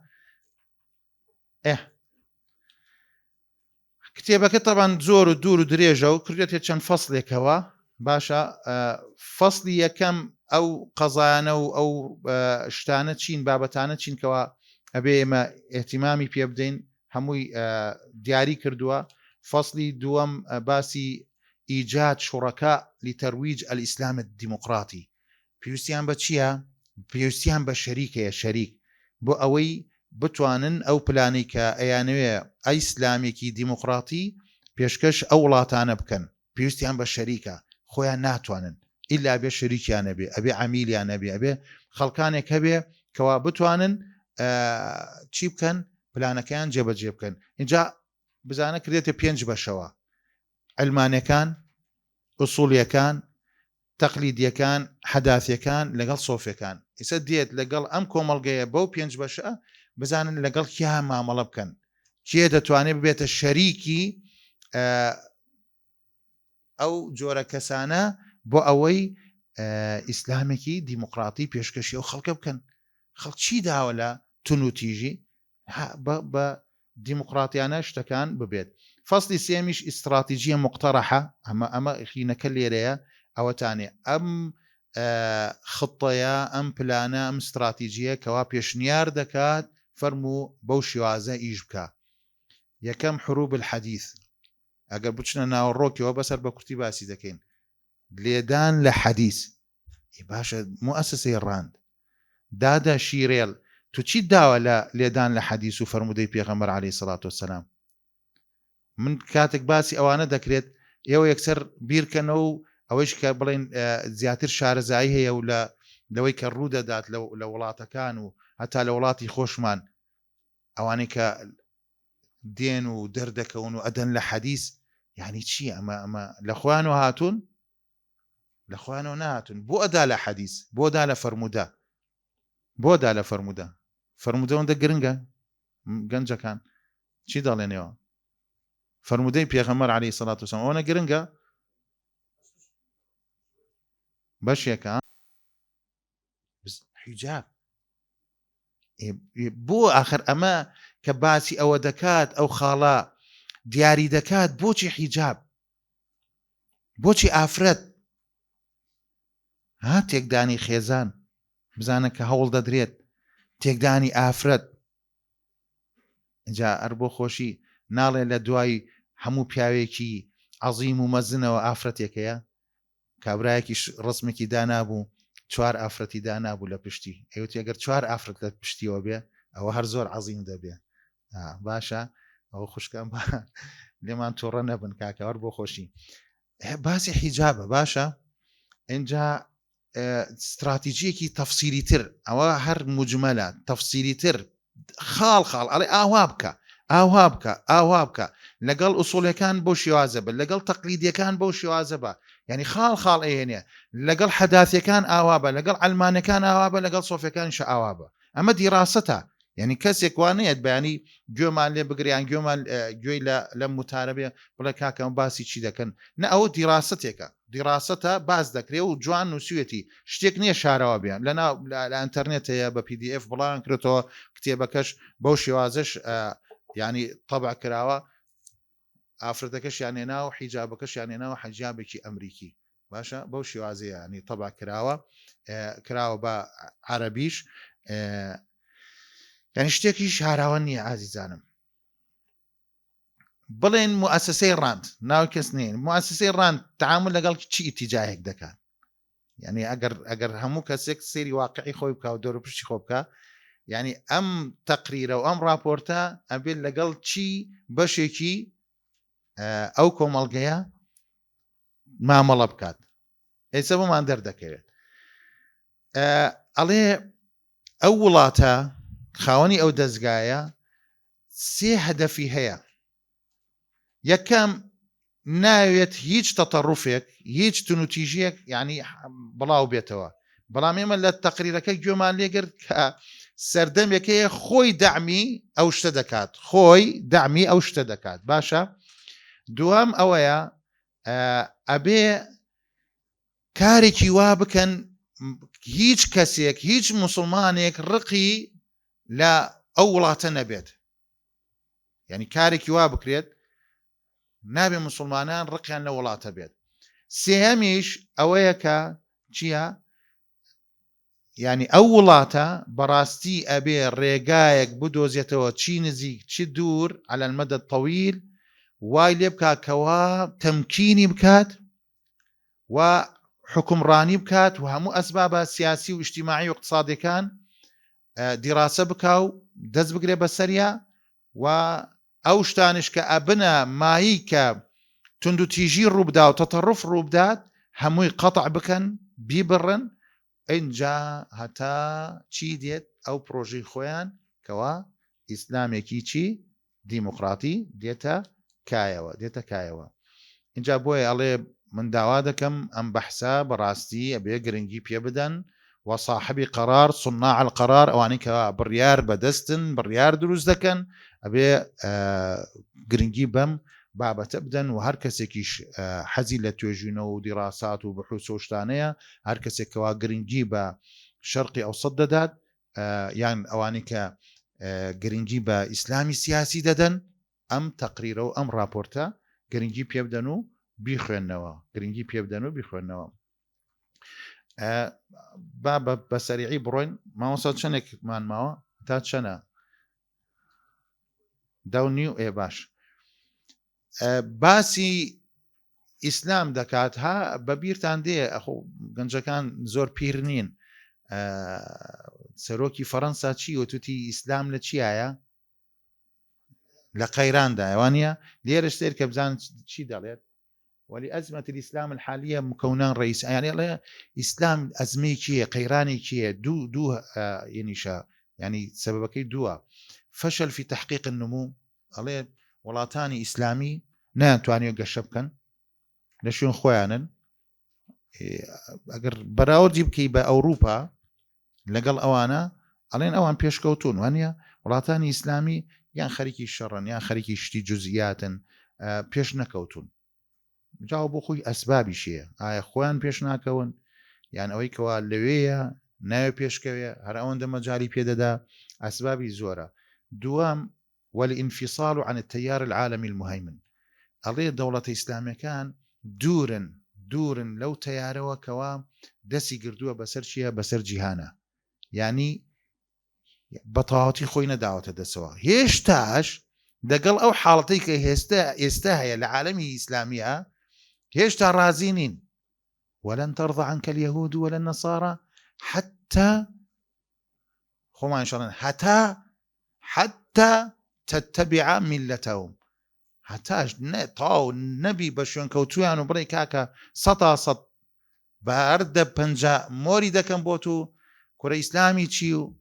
کتێبەکە طبعا زۆر و دوور و درێژە و کردێت چەند فەصلێکەوە باشە فەصلی یەکەم ئەو قەزایانە و ئەو شتانە چین بابەتانە چینکەوە ئەبێ ئێمە ئێحتیمامی پێ بدەین هەمووی دیاری کردووە فەصلی دووەم باسی ئیجاد شوڕەکە لتەرویج ئەلئیسلام الدیموقراطی پێویستیان بە چییە؟ پێویستیان بە شەریکەیە شەریک بۆ ئەوەی بتوانن ئەو پلانەی کە ئەیانوێ ئەیسلامێکی دیموقراتی پێشکەش ئەو وڵاتانە بکەن پێویستیان بە شەریکە خۆیان ناتوانن ئیلا بێ شەریکیانە بێ ئەبێ عەمیلیانە بێ ئەبێ خەڵکانێک هەبێ کەوا بتوانن چی بکەن پلانەکەیان جێبەجێ بکەن اینجا بزانە کردێتە 5 بەشەوە ئەلمانەکان ئوسوڵیەکان تەقلیدیەکان حەداثیەکان لەگەڵ سۆفیەکان ئیسە دێت لەگەڵ ئەم کۆمەڵگەیە بەو 5 بەشە بزانن لەگەڵ کیا مامەڵە بکەن کێ دەتوانێت ببێتە شەریکی ئەو جۆرە کەسانە بۆ ئەوەی ئیسلامێکی دیموقراتی پێشکەشی ئەو خەڵکە بکەن خەڵک چی داوە لە تون و تیژی بە دیموقراتیانە شتەکان ببێت فەصلی سێمیش ئیستراتیژیە مقتەرەحە ئەمە خینەکە لێرەیە ئەوەتانێ ئەم خطەیە ئەم پلانە ئەم استراتیژیە کەوا پێشنیار دەکات فەرموو بەو شێوازە ئیش بکە یەکەم حروب الحەدیث ئەگەر بچنە ناوەڕۆکیەوە بەسەر بە کورتی باسی دەکەین لێدان لە حەدیث باشە مؤسسەی ڕاند دادا شیرێڵ تو چی داوە لە لێدان لە حەدیث و فەرمودەی پێغەمبەر عەلەیهی سەڵات وەسەلام من کاتێک باسی ئەوانە دەکرێت ئێوە یەکسەر بیرکەنەوە و ئەوەش کە بڵێن زیاتر شارەزایی هەیە و لەوەی کە ڕوو دەدات لە وڵاتەکان و هەتا لە وڵاتی خۆشمان ئەوانەی کە دێن و دەردەکەون و ئەدەن لە حەدیث یعنی چی ئەمە لە خوانەوە هاتوون لە خوانەوە نهاتون بۆ ئەدا لە حەدیث بۆدا لە فەرموودە بۆدا لە فەرموودە فەرموودەوەندە گرنگە گەنجەکان چی دەڵێنەوە فەرموودەی پێغەمبەر عەلەیهی سەڵات وسەلام ئەوەنە گرنگە بەشێکە حیجاب بۆ آخر ئەمە کە باسی ئەوە دەکات ئەو خاڵە دیاری دەکات بۆچی حیجاب بۆچی ئافرەت تێکدانی خێزان بزانە کە هەوڵ دەدرێت تێکدانی ئافرەت اینجا ئەر بۆ خۆشی ناڵێ لە دوای هەموو پیاوێکی عەزیم و مەزنەوە ئافرەتێکەیە کابرایەکی ڕسمێکی دانابوو 4 ئافرەتی دانابوو لە پشتی ئەوتی ئەگەر 4 ئافرەت لە پشتیەوە بێ ئەوە هەر زۆر عەزیم دەبێ باشە ئەوە خوشکم لێمان تۆڕە نەبن کاکەوەر بۆ خۆشی باسی حیجابە باشە اینجا استراتیژیەکی تەفسیری تر ئەوە هەر مجمەلە تەفسیری تر خاڵ ئەڵێ ئاوا بکە لەگەڵ ئوسوڵەکان بۆ شێوازە بە لەگەڵ تەقلیدیەکان بۆ شێوازە بە یعنی خاڵ ئەهێنێ لەگەڵ حەداثیەکان ئاوا بە لەگەڵ ئەلمانەکان ئاوا بە لەگەڵ سۆفیەکانیش ئاوا بە ئەمە دیڕاستە یعنی کەسێک وانەیەت بەیانی گوێمان لێ بگریان گوێمان گوێی لە متارەبێ بڵێ کاکەم باسی چی دەکەن نە ئەوە دیراستێکە دیراستە باز دەکرێت و جوان نووسویەتی شتێک نییە شارەوە بیان لە ئەتەرنێت هەیە بە PDF بڵان کرێتەوە کتێبەکەش بەو شێوازش ینی تەبع کراوە ئافرەتەکەش یانێنا و حیجابەکەش یانێناوە حەجابێکی ئەمریکی باشە بەو شێوازەیە ینی تەبع کراوە بە عەرەبیش یعنی شتێکی شاراوە نییە ئازیزانم بڵێن موسسەی ڕاند ناو کەس نین موسسەی ڕاند تعامل لەگەڵ چی ئیتیجاهێک دەکات یعنی ئەگەر هەموو کەسێک سێری واقعی خۆی بکە و دەوروپشتی خۆ بکە یعنی ئەم تەقریرە و ئەم راپۆرتە ئەبێت لەگەڵ چی بەشێکی ئەو کۆمەڵگەیە مامەڵە بکات ئێستا بۆمان دەردەکەوێت ئەڵێ ئەو وڵاتە خاوەنی ئەو دەستگایە سێ هەدەفی هەیە یەکەم ناوێت هیچ تەتەڕوفێک هیچ تونوتیژیەک یعنی بڵاو بێتەوە بەڵام ئێمە لە تەقریرەکە گوێمان لێگرت کە سەردەمێکەیە خۆی دامی ئەو شتە دەکات خۆی دامی ئەو شتە دەکات باشە دوام ئەوەیە ئەبێ کارێکی وا بکەن هیچ کەسێک هیچ موسڵمانێک ڕقی لە ئەو وڵاتە نەبێت یعنی کارێکی وا بکرێت نابێ موسڵمانان ڕقیان لە وڵاتە بێت سێهەمیش ئەوەیە کە چییە ینی ئەو وڵاتە بەڕاستی ئەبێ ڕێگایەک بدۆزێتەوە چی نزیک چی دوور على المدى الطويل وای لێ بکاتکەوە تەمکینی بکات و حکومڕانی بکات و هەموو ئەسبابە سیاسی و ئیجتیماعی و اقتصادیەکان دیراسە بکا و دەست بگرێ بەسەریە و ئەو شتانش کە ئەبنە مایی کە توندوتیژی ڕووبدا و تەتەڕف ڕووبدات هەمووی قەتع بکەن بیبڕن اینجا هەتا چی دێت ئەو پرۆژەی خۆیان کەوا ئیسلامێکی چی دیموقراتی دێتە کایەوە اینجا بۆیە ئەڵێ من داوا دەکەم ئەم بەحسا بەڕاستی ئەبێ گرنگی پێ بدەن وصاحبی قرار صناع القرار ئەوانەی کە بڕیار بەدەستن بڕیار دروست دەکەن ئەبێ گرنگی بەم بابەتە بدەن و هەر کەسێکیش حەزی لە توێژینەوە و دیراسات و بەحوث و شتانەیە هەر کەسێکەوە گرنگی بە شەرقی ئەوسەد دەدات یان ئەوانەی کە گرنگی بە ئیسلامی سیاسی دەدەن ئەم تەقریرە و ئەم راپۆرتە گرنگی پێ بدەن و بیخوێنەوە با بە سەریعی بڕۆین مامۆستا چەندێکمان ماوە تا چەنە داونی و باش باسی ئیسلام دەکات ها بەبیرتان دێ ئەخۆ گەنجەکان زۆر پیر نین سەرۆکی فەڕەنسا چی و توتی ئیسلام لە چیایە لە قەیراندا ئەوانە لێرە شتێر کە بزان چی دەڵێت ولأزمة الإسلام الحالية مكونان رئيس يعني الله إسلام أزمي كيه قيراني كيه دو يعني سببكي دوا فشل في تحقيق النمو الله ولاتاني إسلامي ناتواني قشبكن لشون خوانن أجر براودي بكي بأوروبا لقل أوانا علين أوان بيشكوتون وانيا ولاتاني إسلامي يعني خريكي الشرن يعني خريكي شتي جزئيات بيش نكوتون جاو بۆ خۆی ئەسبابی شەیە ئایا خۆیان پێش ناکەون یان ئەوەی کەوا لەوەیە ناوێ پێشکەوێ هەر ئەوەندە مەجای پێدەدا ئەسبابی زۆرە دوام والانفصال عن التيار العالمي المهيمن ئەڵێ دەوڵەتە ئیسلامیەکان دوورن لەو تەیارەوە کەوا دەستی گردووە بەسەر چیە بەسەر جیهانە یعنی بەتەواوەتی خۆی نەداوەتە دەسەوە هێشتاش دەگەڵ ئەو حاڵەتەی کە ئێستا هەیە لە عالەمی ئیسلامیە هێشتا رازی نین ولن ترضى عنك اليهود ولا النصارى حتى خۆمان شڵێن حتى تتبع ملتهم هەتاش تاو نەبی بە شوێن کەوتویان و بڵێ کاکە 100 بە هەردە پەنجا مۆری دەکەم بۆ تو کوڕە ئیسلامی چی و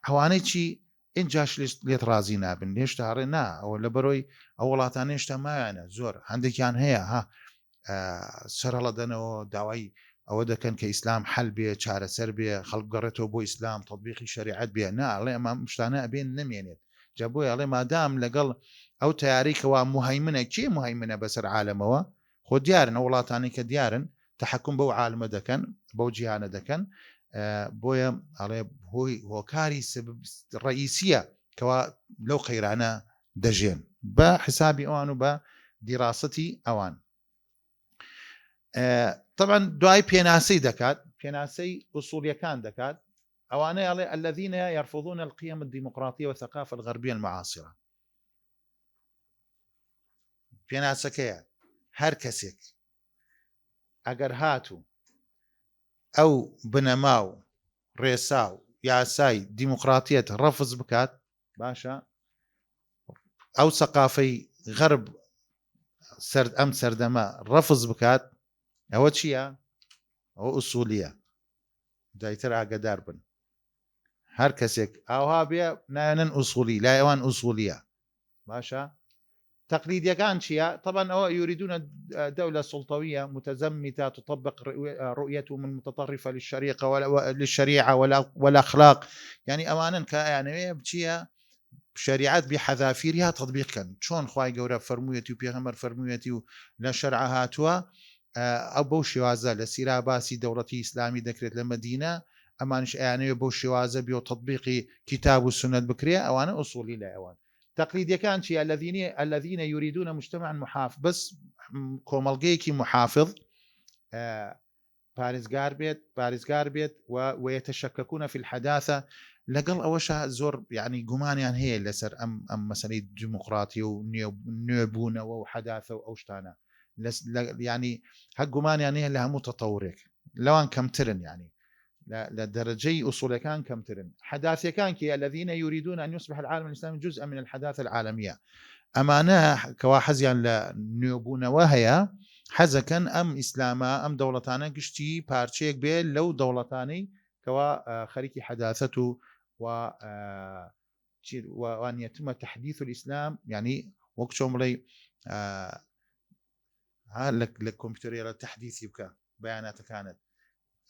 ئەوانەی چی اینجاش لێت رازی نابن هێشتا هەڕێ نا ئەوە لە بەرۆی ئەو وڵاتان هێشتا مایانە زۆر هەندێکیان هەیە ها سەرهەڵەدەنەوە داوای ئەوە دەکەن کە ئیسلام حەل بێ چارەسەر بێ خەڵک گەڕێتەوە بۆ ئیسلام تەطبیقی شریعەت بێ ناڵێ ئەمە شتانە ئەبێن نمێنێت جا بۆی ئەڵێ مادام لەگەڵ ئەو تیاریکەوە مهیمنە کێ مهیمنە بەسەر عالەمەوە خۆ دیارن وڵاتانی کە دیارن تحکم بەو عالمە دەکەن بەو جیهانە دەکەن بۆیە ئەڵێ هۆی هۆکاری ڕئیسیە کەوا لەو قەیرانە دەژێن بە حسابی ئەوان و بە دیڕاستی ئەوان طبعا دوای پێناسەی دەکات پێناسەی ئوسوڵیەکان دەکات ئەوانەی ئەڵێ الذين يرفضون القيم الديمقراطية والثقافة الغربية المعاصرة پێناسەکەیە هەر کەسێک ئەگەر هاتوو ئەو بنەما و ڕێسا و یاسای دیموقراتیەت ڕەفز بکات باشە ئەو سەقافەی غەرب ئەم سەردەمە ڕەفز بکات ئەوە چییە؟ ئەوە ئوسولیە جایتر ئاگدار بن هەر کەسێک ئاوها بێ نایەنن ئوسولی لای ئەوان ئوسولیە باشە تقليديكان شيء طبعا هو يريدون دولة سلطوية متزمتة تطبق رؤيتهم المتطرفة للشريعة والأخلاق يعني أمانا يعني بشيء شريعات بحذافيرها تطبيق كان شلون خواي جورا فرمويتي وبيغمر فرمويتي ولا شرعها توا أبو شوازة لسيرة باسي دولتي إسلامي ذكرت لمدينة أمانش يعني أبو شوازة بيو تطبيق كتاب والسنة البكرية أو أنا أصولي لا أوان تقليدي كان شيء الذين يريدون مجتمعا محافظ بس كومالجيكي محافظ باريزغار بيت ويتشككون في الحداثة لقل أوشا زور يعني جمان يعني هي لسر أم مسألة ديمقراطية ونيبونة وحداثة وأوشتانا يعني هالجمان يعني هي لها متطورك لو أن كم ترن يعني لدرجي أصول كان كم ترن حداثة كان كي الذين يريدون أن يصبح العالم الإسلامي جزءا من الحداثة العالمية أمانة كواحزيا لنيوبون وهي حزكا أم إسلاما أم دولتانا قشتي بارتشيك بيل لو دولتاني كوا خريكي حداثته وأن يتم تحديث الإسلام يعني وقتهم لي للكمبيوتر التحديث يبقى بيانات كانت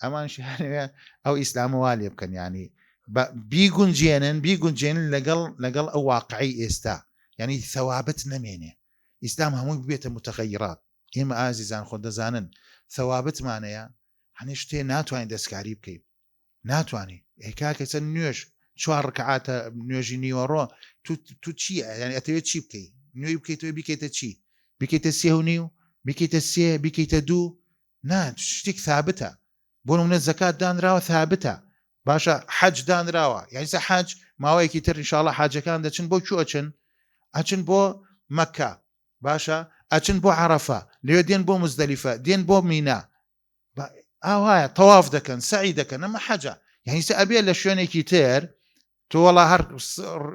أمان شهر أو إسلام والي بكن يعني بيجون جينن لقل أو واقعي إستا يعني ثوابت نمينة إسلام هم بيت متغيرات إما عزيزان خد زانن ثوابت معناها هنشتي ناتواني دسكاري بكي ناتواني هكاك سنوش شو ركعات نيوجي نيورو تو تشي يعني أتوي تشي بكي نيو بكي تو بكي تشي بكي تسيه نيو بكي تسيه بكي تدو نا تشتيك ثابتة بونو من الزكاة دان راو ثابتة باشا حج دان راو يعني حج ما ويكي تر إن شاء الله حاجة كان دچن بو شو أچن بو مكة باشا أچن بو عرفة ليو دين بو مزدلفة دين بو مينا هاي طواف دكن سعي دكن أما حاجة يعني سأبي لشوني كتير تو والله هر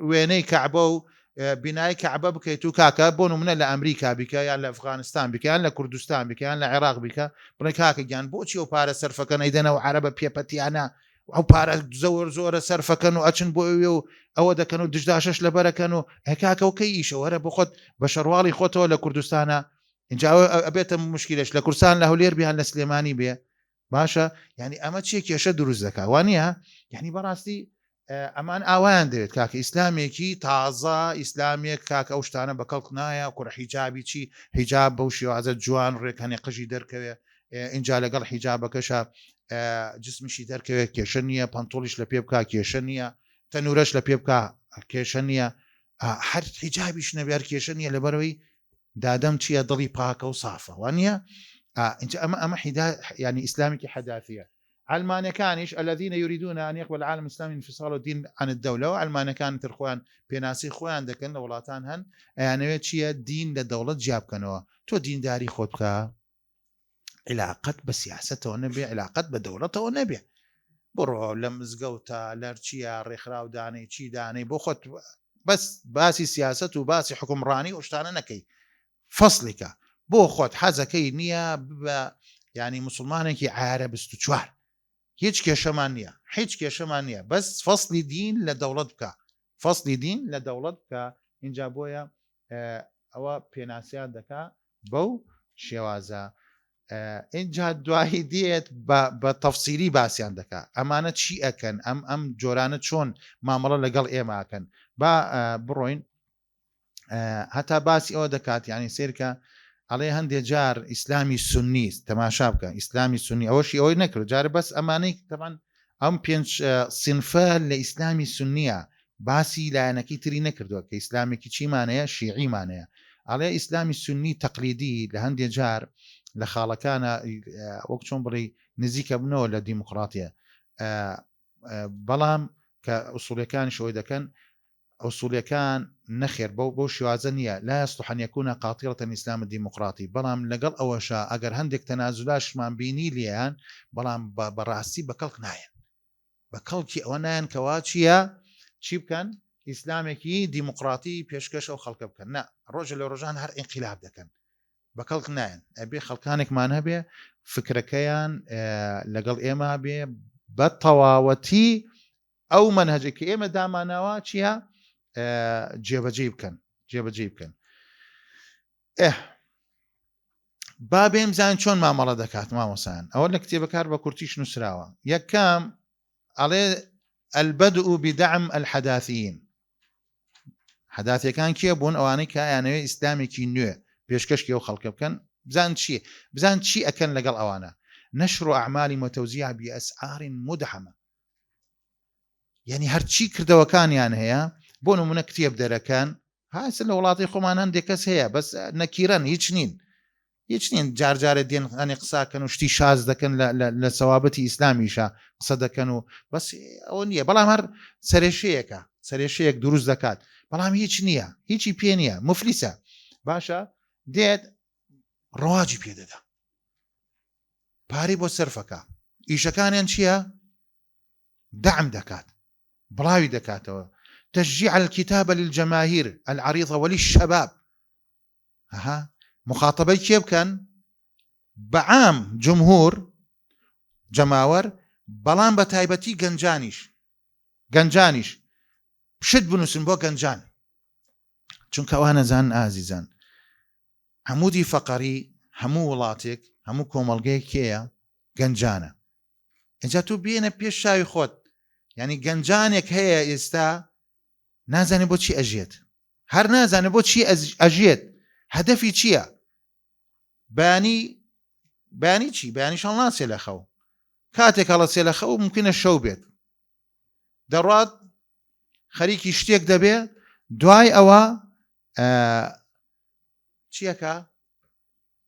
ويني كعبو بناي كعبة بكي تو كاكا بونو من لأمريكا بك يعني لأفغانستان بك يعني لكردستان بك يعني لعراق بك بني كاكا يعني بوشي وبارا سرفكن ايدنا وعربة بيبتي أنا او بارا زور سرفكن وأچن بو او دكنو دجداشش لبرا كانوا هكاكا وكيش ورا بخد بشروالي خوتو لكردستان إن جاء أبيت مشكلة لكردستان له لير بها لسليماني بها باشا يعني أما تشيك يشد الزكاة وانيها يعني براستي ئەمان ئاوایان دەوێت کاکە ئیسلامێکی تازە ئیسلامێک کاکە ئەو شتانە بەکەڵ نایە کوڕ حیجابی چی حیجاب بەو شێوازە جوان ڕێکەنێ قژی دەرکەوێ اینجا لەگەڵ حیجابەکەشە جسمشی دەرکەوێت کێشە نییە پەنتۆڵیش لە پێ بکە کێشە نییە تەنورەش لە پێ بکە کێشە نییە هەر حیجابیش نەبێت کێشە نییە لەبەرەوەی دادەم چییە دڵی پاکە و سافە وانە اینجا ئەمە يعني ئیسلامێکی حەداثیە علمانيا كانش الذين يريدون أن يقبل العالم الإسلامي انفصال الدين عن الدولة وعلمانيا كانت الخوان بيناسي خوان دكن لولاتان هن يعني تشيا دين للدولة جاب كانوا تو دين داري خودك علاقة بسياسته ونبي علاقة بدولته ونبي برو لمزقوتا لرشيا ريخراو داني تشي داني بوخت بس باسي سياسته وباسي حكم راني وشتانا نكي فصلك بوخت حزكي نيا يعني مسلمانك عارب استشوار هیچ کێشەمان نییە بەس فەصلی دین لە دەوڵەت بکە فەصلی دین لە دەوڵەت بکە اینجا بۆیە ئەوە پێناسیان دەکا بەو شێوازە اینجا دوایی دێت بە تەفسیری باسییان دەکات ئەمانە چی ئەکەن ئەم جۆرانە چۆن مامەڵە لەگەڵ ئێماکەن با بڕۆین هەتا باسی ئەوە دەکات یعنی سێرکە ئەڵێ هەندێک جار ئیسلامی سنیست تەماشا بکە ئیسلامی سنی ئەوەشی ئەوەی نەکرد جارە بەس ئەمانەی تەمان ئەم پێنج سنفە لە ئیسلامی سنیە باسی لایەنەکەی تری نەکردووە کە ئیسلامێکی چیمانەیە شیعیمانەیە ئەڵێ ئیسلامی سنی تەقلیدی لە هەندێک جار لە خاڵەکانە وەک چۆن بڵێ نزیکە بنەوە لە دیموکراتیە بەڵام کە ئوسوڵەکانی شەوەی دەکەن ئوسوڵەکان نەخێر بۆ شێوازە نییە لا يصلح أن يكون قاطرة الإسلام الديمقراطي بەڵام لەگەڵ ئەوەشە ئەگەر هەندێک تەنازولاشمان بینی لێیان بەڵام بەڕاستی بەکەڵک نایەن بەکەڵکی ئەوە نایەن کەوا چییە چی بکەن ئیسلامێکی دیموکراتی پێشکەش ئەو خەڵکە بکەن نا ڕۆژە لە ڕۆژان هەر ئینقلاب دەکەن بەکەڵک نایەن ئەبێ خەڵکانێکمان هەبێ فکرەکەیان لەگەڵ ئێمە بێ بە تەواوەتی ئەو منهەجە کە ئێمە داماناوە چییە جێبەجێ بکەن با بێم زان چۆن مامەڵە دەکات مامۆسان ئەوە لە کتێبەکار بە کورتیش نووسراوە یەکەم ئەڵێ البدء بدعم الحداثيين حداثیەکان کێ بوون ئەوانەی کە یانەوێ ئیسلامێکی نوێ پێشکەشکی ئەو خەڵکە بکەن بزان چی ئەکەن لەگەڵ ئەوانە نشر أعمال وتوزيع بأسعار مدحمة يعني هەرچی کردەوەکانیان هەیە بۆ نمونە کتێب دەرەکان هاسن لە وڵاتی خۆمان هەندێک کەس هەیە بەس نەکیرەن هیچ نین جارجارە دێن ئەنی قساکەن و شتی شاز دەکەن لە سەوابەتی ئیسلامیشە قسە دەکەن و بەس ئەوە نییە بەڵام هەر سەرێشەیەک دروست دەکات بەڵام هیچ نییە هیچی پێ نییە مفلیسە باشە دێت ڕواجی پێدەدا پارەی بۆ سەرفەکە ئیشەکانیان چییە دعم دەکات بڵاوی دەکاتەوە تشجيع الكتابة للجماهير العريضة وللشباب مخاطبة كيف كان بعام جمهور جماور بلان بتايبتي گنجانيش بشد بنوسن بو گنجان چونکە ئەوانە زان ئازیزان عمودی فەقەری هەموو وڵاتێک هەموو کۆمەڵگەیەک کێیە گەنجانە اینجا تو بێنە پێش شاوی خۆت یعنی گەنجانێک هەیە ئێستا نازانێ بۆ چی ئەژێت هەر نازانێ بۆ چی ئەژێت هەدەفی چییە بەیانی چی بەیانی شەڵناسێ لە خەو کاتێک هەڵەسێ لە خەو ممکنە شەو بێت دەڕات خەریکی شتێک دەبێت دوای ئەوە چیەکە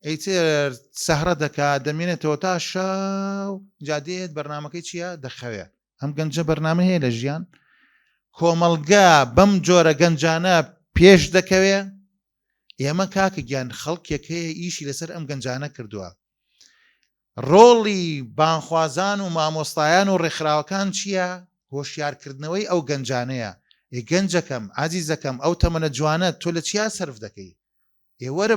ئەیتر سەهرە دەکات دەمێنێتەوە تا شەو جادێت بەرنامەکەی چییە دەخەوێت ئەم گەنجە بەرنامە هەیە لە ژیان کۆمەلگا بەم جۆرە گەنجانە پێش دەکەوێ ئێمە کاکە گیان خەڵکێک هەیە ئیشی لەسەر ئەم گەنجانە کردووە ڕۆڵی بانخوازان و مامۆستایان و ڕێکخراوەکان چییە هۆشیارکردنەوەی ئەو گەنجانەیە گەنجەکەم عزیزەکەم ئەو تەمەنە جوانە تۆ لە چیا سرف دەکەی ئێوەرە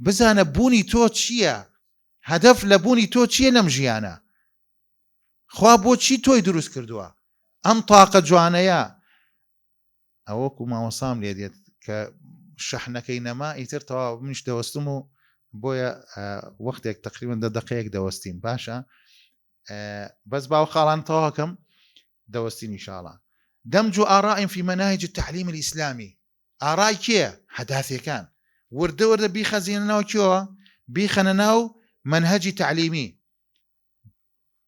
بزانە بوونی تۆ چییە هەدەف لە بوونی تۆ چییە لەم ژیانە خوا بۆچی تۆی دروست کردووە ئەم تاقە جوانەیە ئەوەکو مامۆسام لێ دێت کە شەحنەکەی نەما ئیتر تەواو منیش دەوەستم و بۆیە وەختێک تقریبا دەقەیەک دەوەستین باشە بەس باو خاڵان تەواکەم دەوەستین ئینشاءڵڵا دمج آراء في مناهج التعليم الإسلامي آراء كيه حداثي كان ورد بيخزيننا كيوا بيخنناو منهجي تعليمي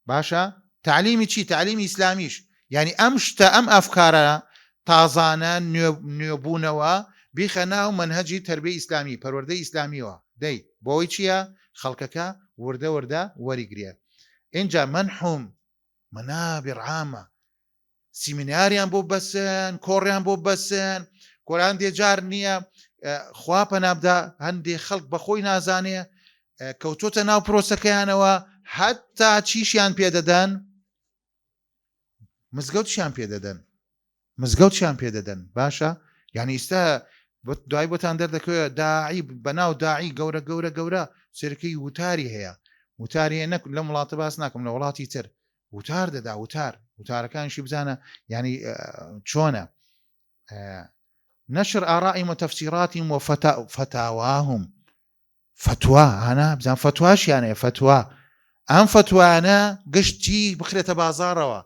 باشا تعليمي شي تعليمي إسلاميش يعني أمشتا أم أفكار تازانا نيوبونوا بيخناو منهجي تربية إسلامي پروردة إسلامي وا دي بوي چيا خلقك ورده وريقريا إنجا منحوم منابر عامة سیمیناریان بۆ بەسن کۆڕیان بۆ بەسن کۆران دێجار نییە خوا پەنابدا هەندێک خەڵک بەخۆی نازانێ کەوتۆتە ناو پرۆسەکەیانەوە حتا چیشیان پێدەدەن مزگەوتیان پێدەدەن باشە یعنی ئێستا دوای بۆتان دەردەکەوێت داعی بەناو داعی گەورە سەرکەی وتاری هەیە وتاری نەک لە وڵاتە باس ناکەم لە وڵاتی تر وتار دەدا وتارەکانشی بزانە يعني چۆنە نشر آرائهم وتفسيراتهم وفتاواهم فتوى أنا بزان فتواش يعني فتوى ئەم فتوانە گشتی بخرێتە بازارەوە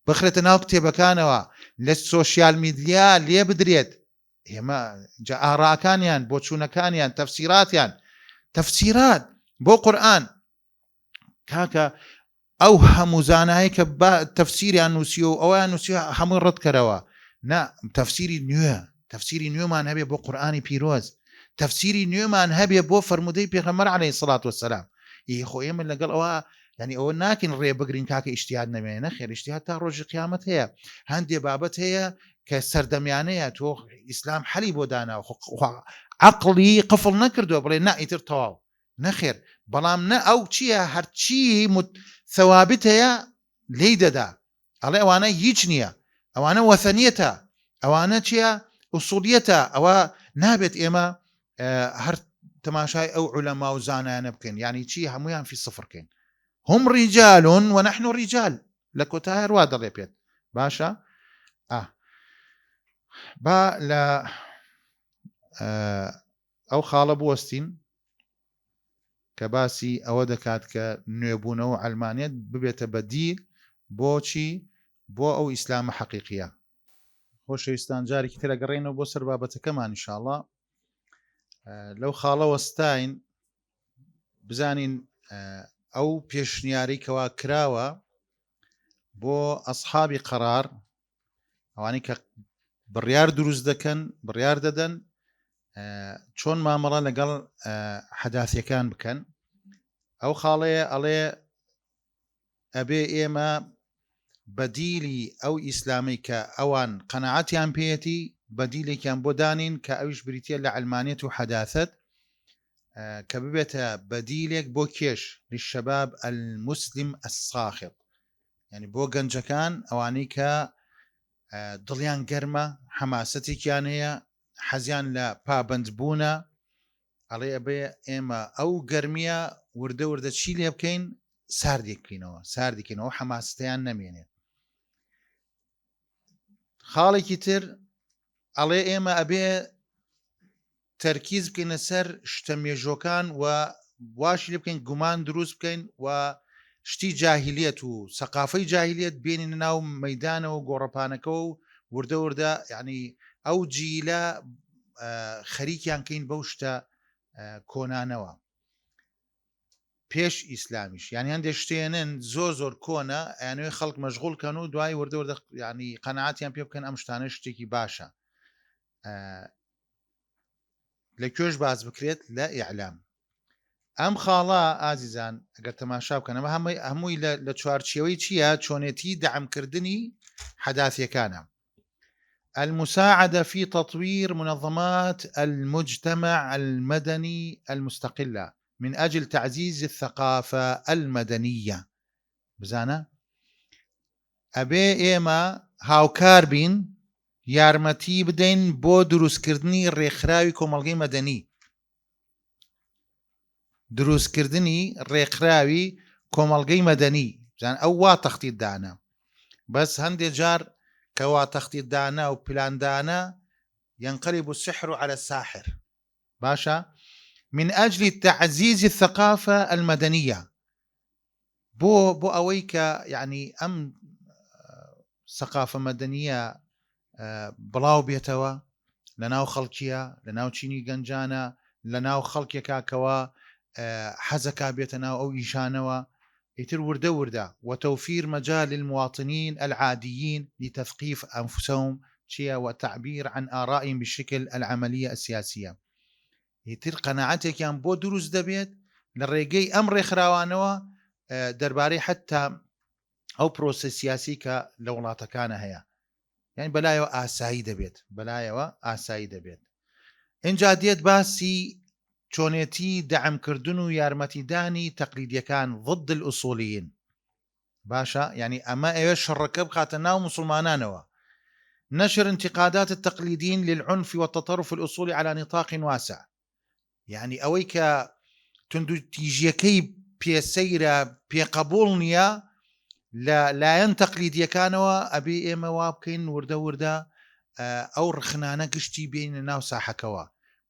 بخرێتە ناو کتێبەکانەوە لە سۆشیال میدیا لێ بدرێت ئێمە ئاراکانیان بۆ چوونەکانیان تەفسیرات بۆ قورئان کاکە ئەو هەموو زانایی کە تەفسیریان نووسیە و ئەویان نووسیە هەمووی ڕەت نا تەفسیری نوێمان هەبێ بۆ قورئانی پیرۆز تەفسیری نوێمان هەبێ بۆ فەرمودەی پێغەمبەر عەلەیهی سەڵات وەسەلام خۆ ئێمە لەگەڵ ئەوە ینی ئەوە ناکەین ڕێ بگرین کاکە ئیجتیهاد نەمێنێ نەخێر ئیجتیهاد تا ڕۆژی قیامەت هەیە هەندێ بابەت هەیە کە سەردەمیانەیە تۆ ئیسلام حەلی بۆ داناوە عەقڵی قفڵ نەکردووە بڵێ نا ئیتر تەواو نەخێر بەڵام نە ئەو چییە هەرچی ثەوابت هەیە لێی دەدا ئەڵێ ئەوانە هیچ نییە ئەوانە وەثەنیەتە ئەوانە چییە ئوسوڵیەتە ئەوە نابێت ئێمە هەر تەماشای ئەو عولەما و زانایانە بکەین یعنی چی هەمویان فی سفرکەین هم رجال ونحن رجال لە کۆتایە ڕوا دەڵێ پێت باشە با لە ئەو خاڵە بوەستین کە باسی ئەوە دەکات کە نوێبوونەوە ئەلمانیەت ببێتە بەدیل بۆچی بۆ ئەو ئیسلامە حەقیقیە خۆشەویستان جارێکی تر ئەگەڕێنەوە بۆ سەر بابەتەکەمان ئینشاءڵڵا لەو خاڵە وەستاین بزانین ئەو پێشنیاری کەوا کراوە بۆ ئەسحابی قەرار ئەوانەی کە بڕیار دروست دەکەن بڕیار دەدەن چۆن مامەڵە لەگەڵ حەداثیەکان بکەن ئەو خاڵەیە ئەڵێ ئەبێ ئێمە بەدیلی ئەو ئیسلامی کە ئەوان قەناعەتیان پێیەتی بەدیلێکیان بۆ دانین کە ئەویش بریتە لە عەلمانیەت و حەداثەت کە ببێتە بەدیلێک بۆ کێش للشەباب المسلم الصاخب یعنی بۆ گەنجەکان ئەوانەی کە دڵیان گەرمە حەماسەتێکیان هەیە حەزیان لە پابەندبوونە ئەڵێ ئەبێ ئێمە ئەو گەرمیە وردە وردە چی لێ بکەین ساردێکینەوە حەماستەیان نەمێنێت خاڵێکی تر ئەڵێ ئێمە ئەبێ تەرکیز بکەینە سەر شتە مێژۆکان و واشی لێ بکەین گومان دروست بکەین و شتی جاهیلیەت و سەقافەی جاهیلیەت بێنینە ناو مەیدانەوە گۆڕەپانەکە و وردە وردە یعنی ئەو جیلە خەریکیان کەین بەو شتە کۆنانەوە پێش ئیسلامیش یعنی هەندێک شتێنن زۆر کۆنە یانوێ خەڵک مەشغوڵکەن و دوای وردە وردە ینی قەناعەتیان پێ بکەن ئەم شتانە شتێکی باشە لەکوێش باز بکرێت لە ئیعلام ئەم خاڵە ئازیزان ئەگەر تەماشا بکەن ئەمە هەمووی لە چوارچێوەی چییە چۆنێتی دەعمکردنی حەداثیەکانە المساعدة في تطوير منظمات المجتمع المدني المستقلة من أجل تعزيز الثقافة المدنية بزانا أبي إيما هاوكار بين یارمەتی بدەین بۆ دروستکردنی ڕێکخراوی کۆمەڵگەی مەدەنی دروستکردنی ڕێکخراوی کۆمەڵگەی مەدەنی بزان ئەو وا تەختیت دانا بەس هەندێک جار کەوا تەختیت دانا و پلاندانە ينقلب السحر على الساحر باشا من أجل تعزيز الثقافة المدنية بو أوي يعني أم ثقافة مدنية بڵاو بێتەوە لەناو خەڵکیە لەناو چینی گەنجانە لەناو خەڵکێکاکەوە حەزەکا بێتە ناو ئەو ئیشانەوە ئیتر وردە وردە وتوفير مجال للمواطنين العاديين لتثقيف أنفسهم وتعبير عن آرائهم بالشكل العملية السياسية ئیتر قەناعەتێکیان بۆ دروست دەبێت لە ڕێگەی ئەم ڕێکخراوانەوە دەربارەی حتا ئەو پرۆسە سیاسی کە لە وڵاتەکانە هەیە يعني بەلایەوە ئاسایی دەبێت اینجا دێت باسی چۆنێتی دەعمکردن و یارمەتیدانی تەقلیدیەکان ضد الأصوليين باشا يعني ئەمە ئێوە شەڕەکە بخاتە ناو مسلمانانەوە نشر انتقادات التقليديين للعنف والتطرف الأصولي على نطاق واسع يعني ئەوەی کە توندوتیژیەکەی پێسەیرە پێقەبوڵ نییە لا لایەن تەقلیدیەکانەوە ئەبێ ئێمە وا بکەین وردە وردە ئەو ڕخنانە گشتی بینە ناو ساحەکەوە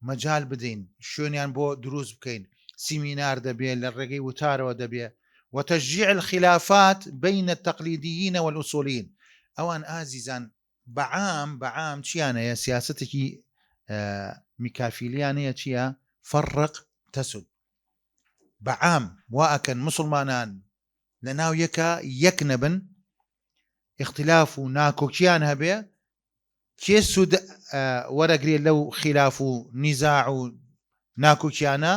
مەجال بدەین شوێنیان بۆ دروست بکەین سیمینار دەبێت لە ڕێگەی وتارەوە دەبێت وتشجيع الخلافات بين التقليديين والأصوليين ئەوان ئازیزان بەعام چیان هەیە سیاستێکی میکافیلیان هەیە چییە فرق تسد بەعام واکەن مسلمانان لە ناو یەک نەبن اختلاف و ناکۆکیان هەبێ کێ سود وەرەگرێت لەو خلاف و نیزاع و ناکۆکیانە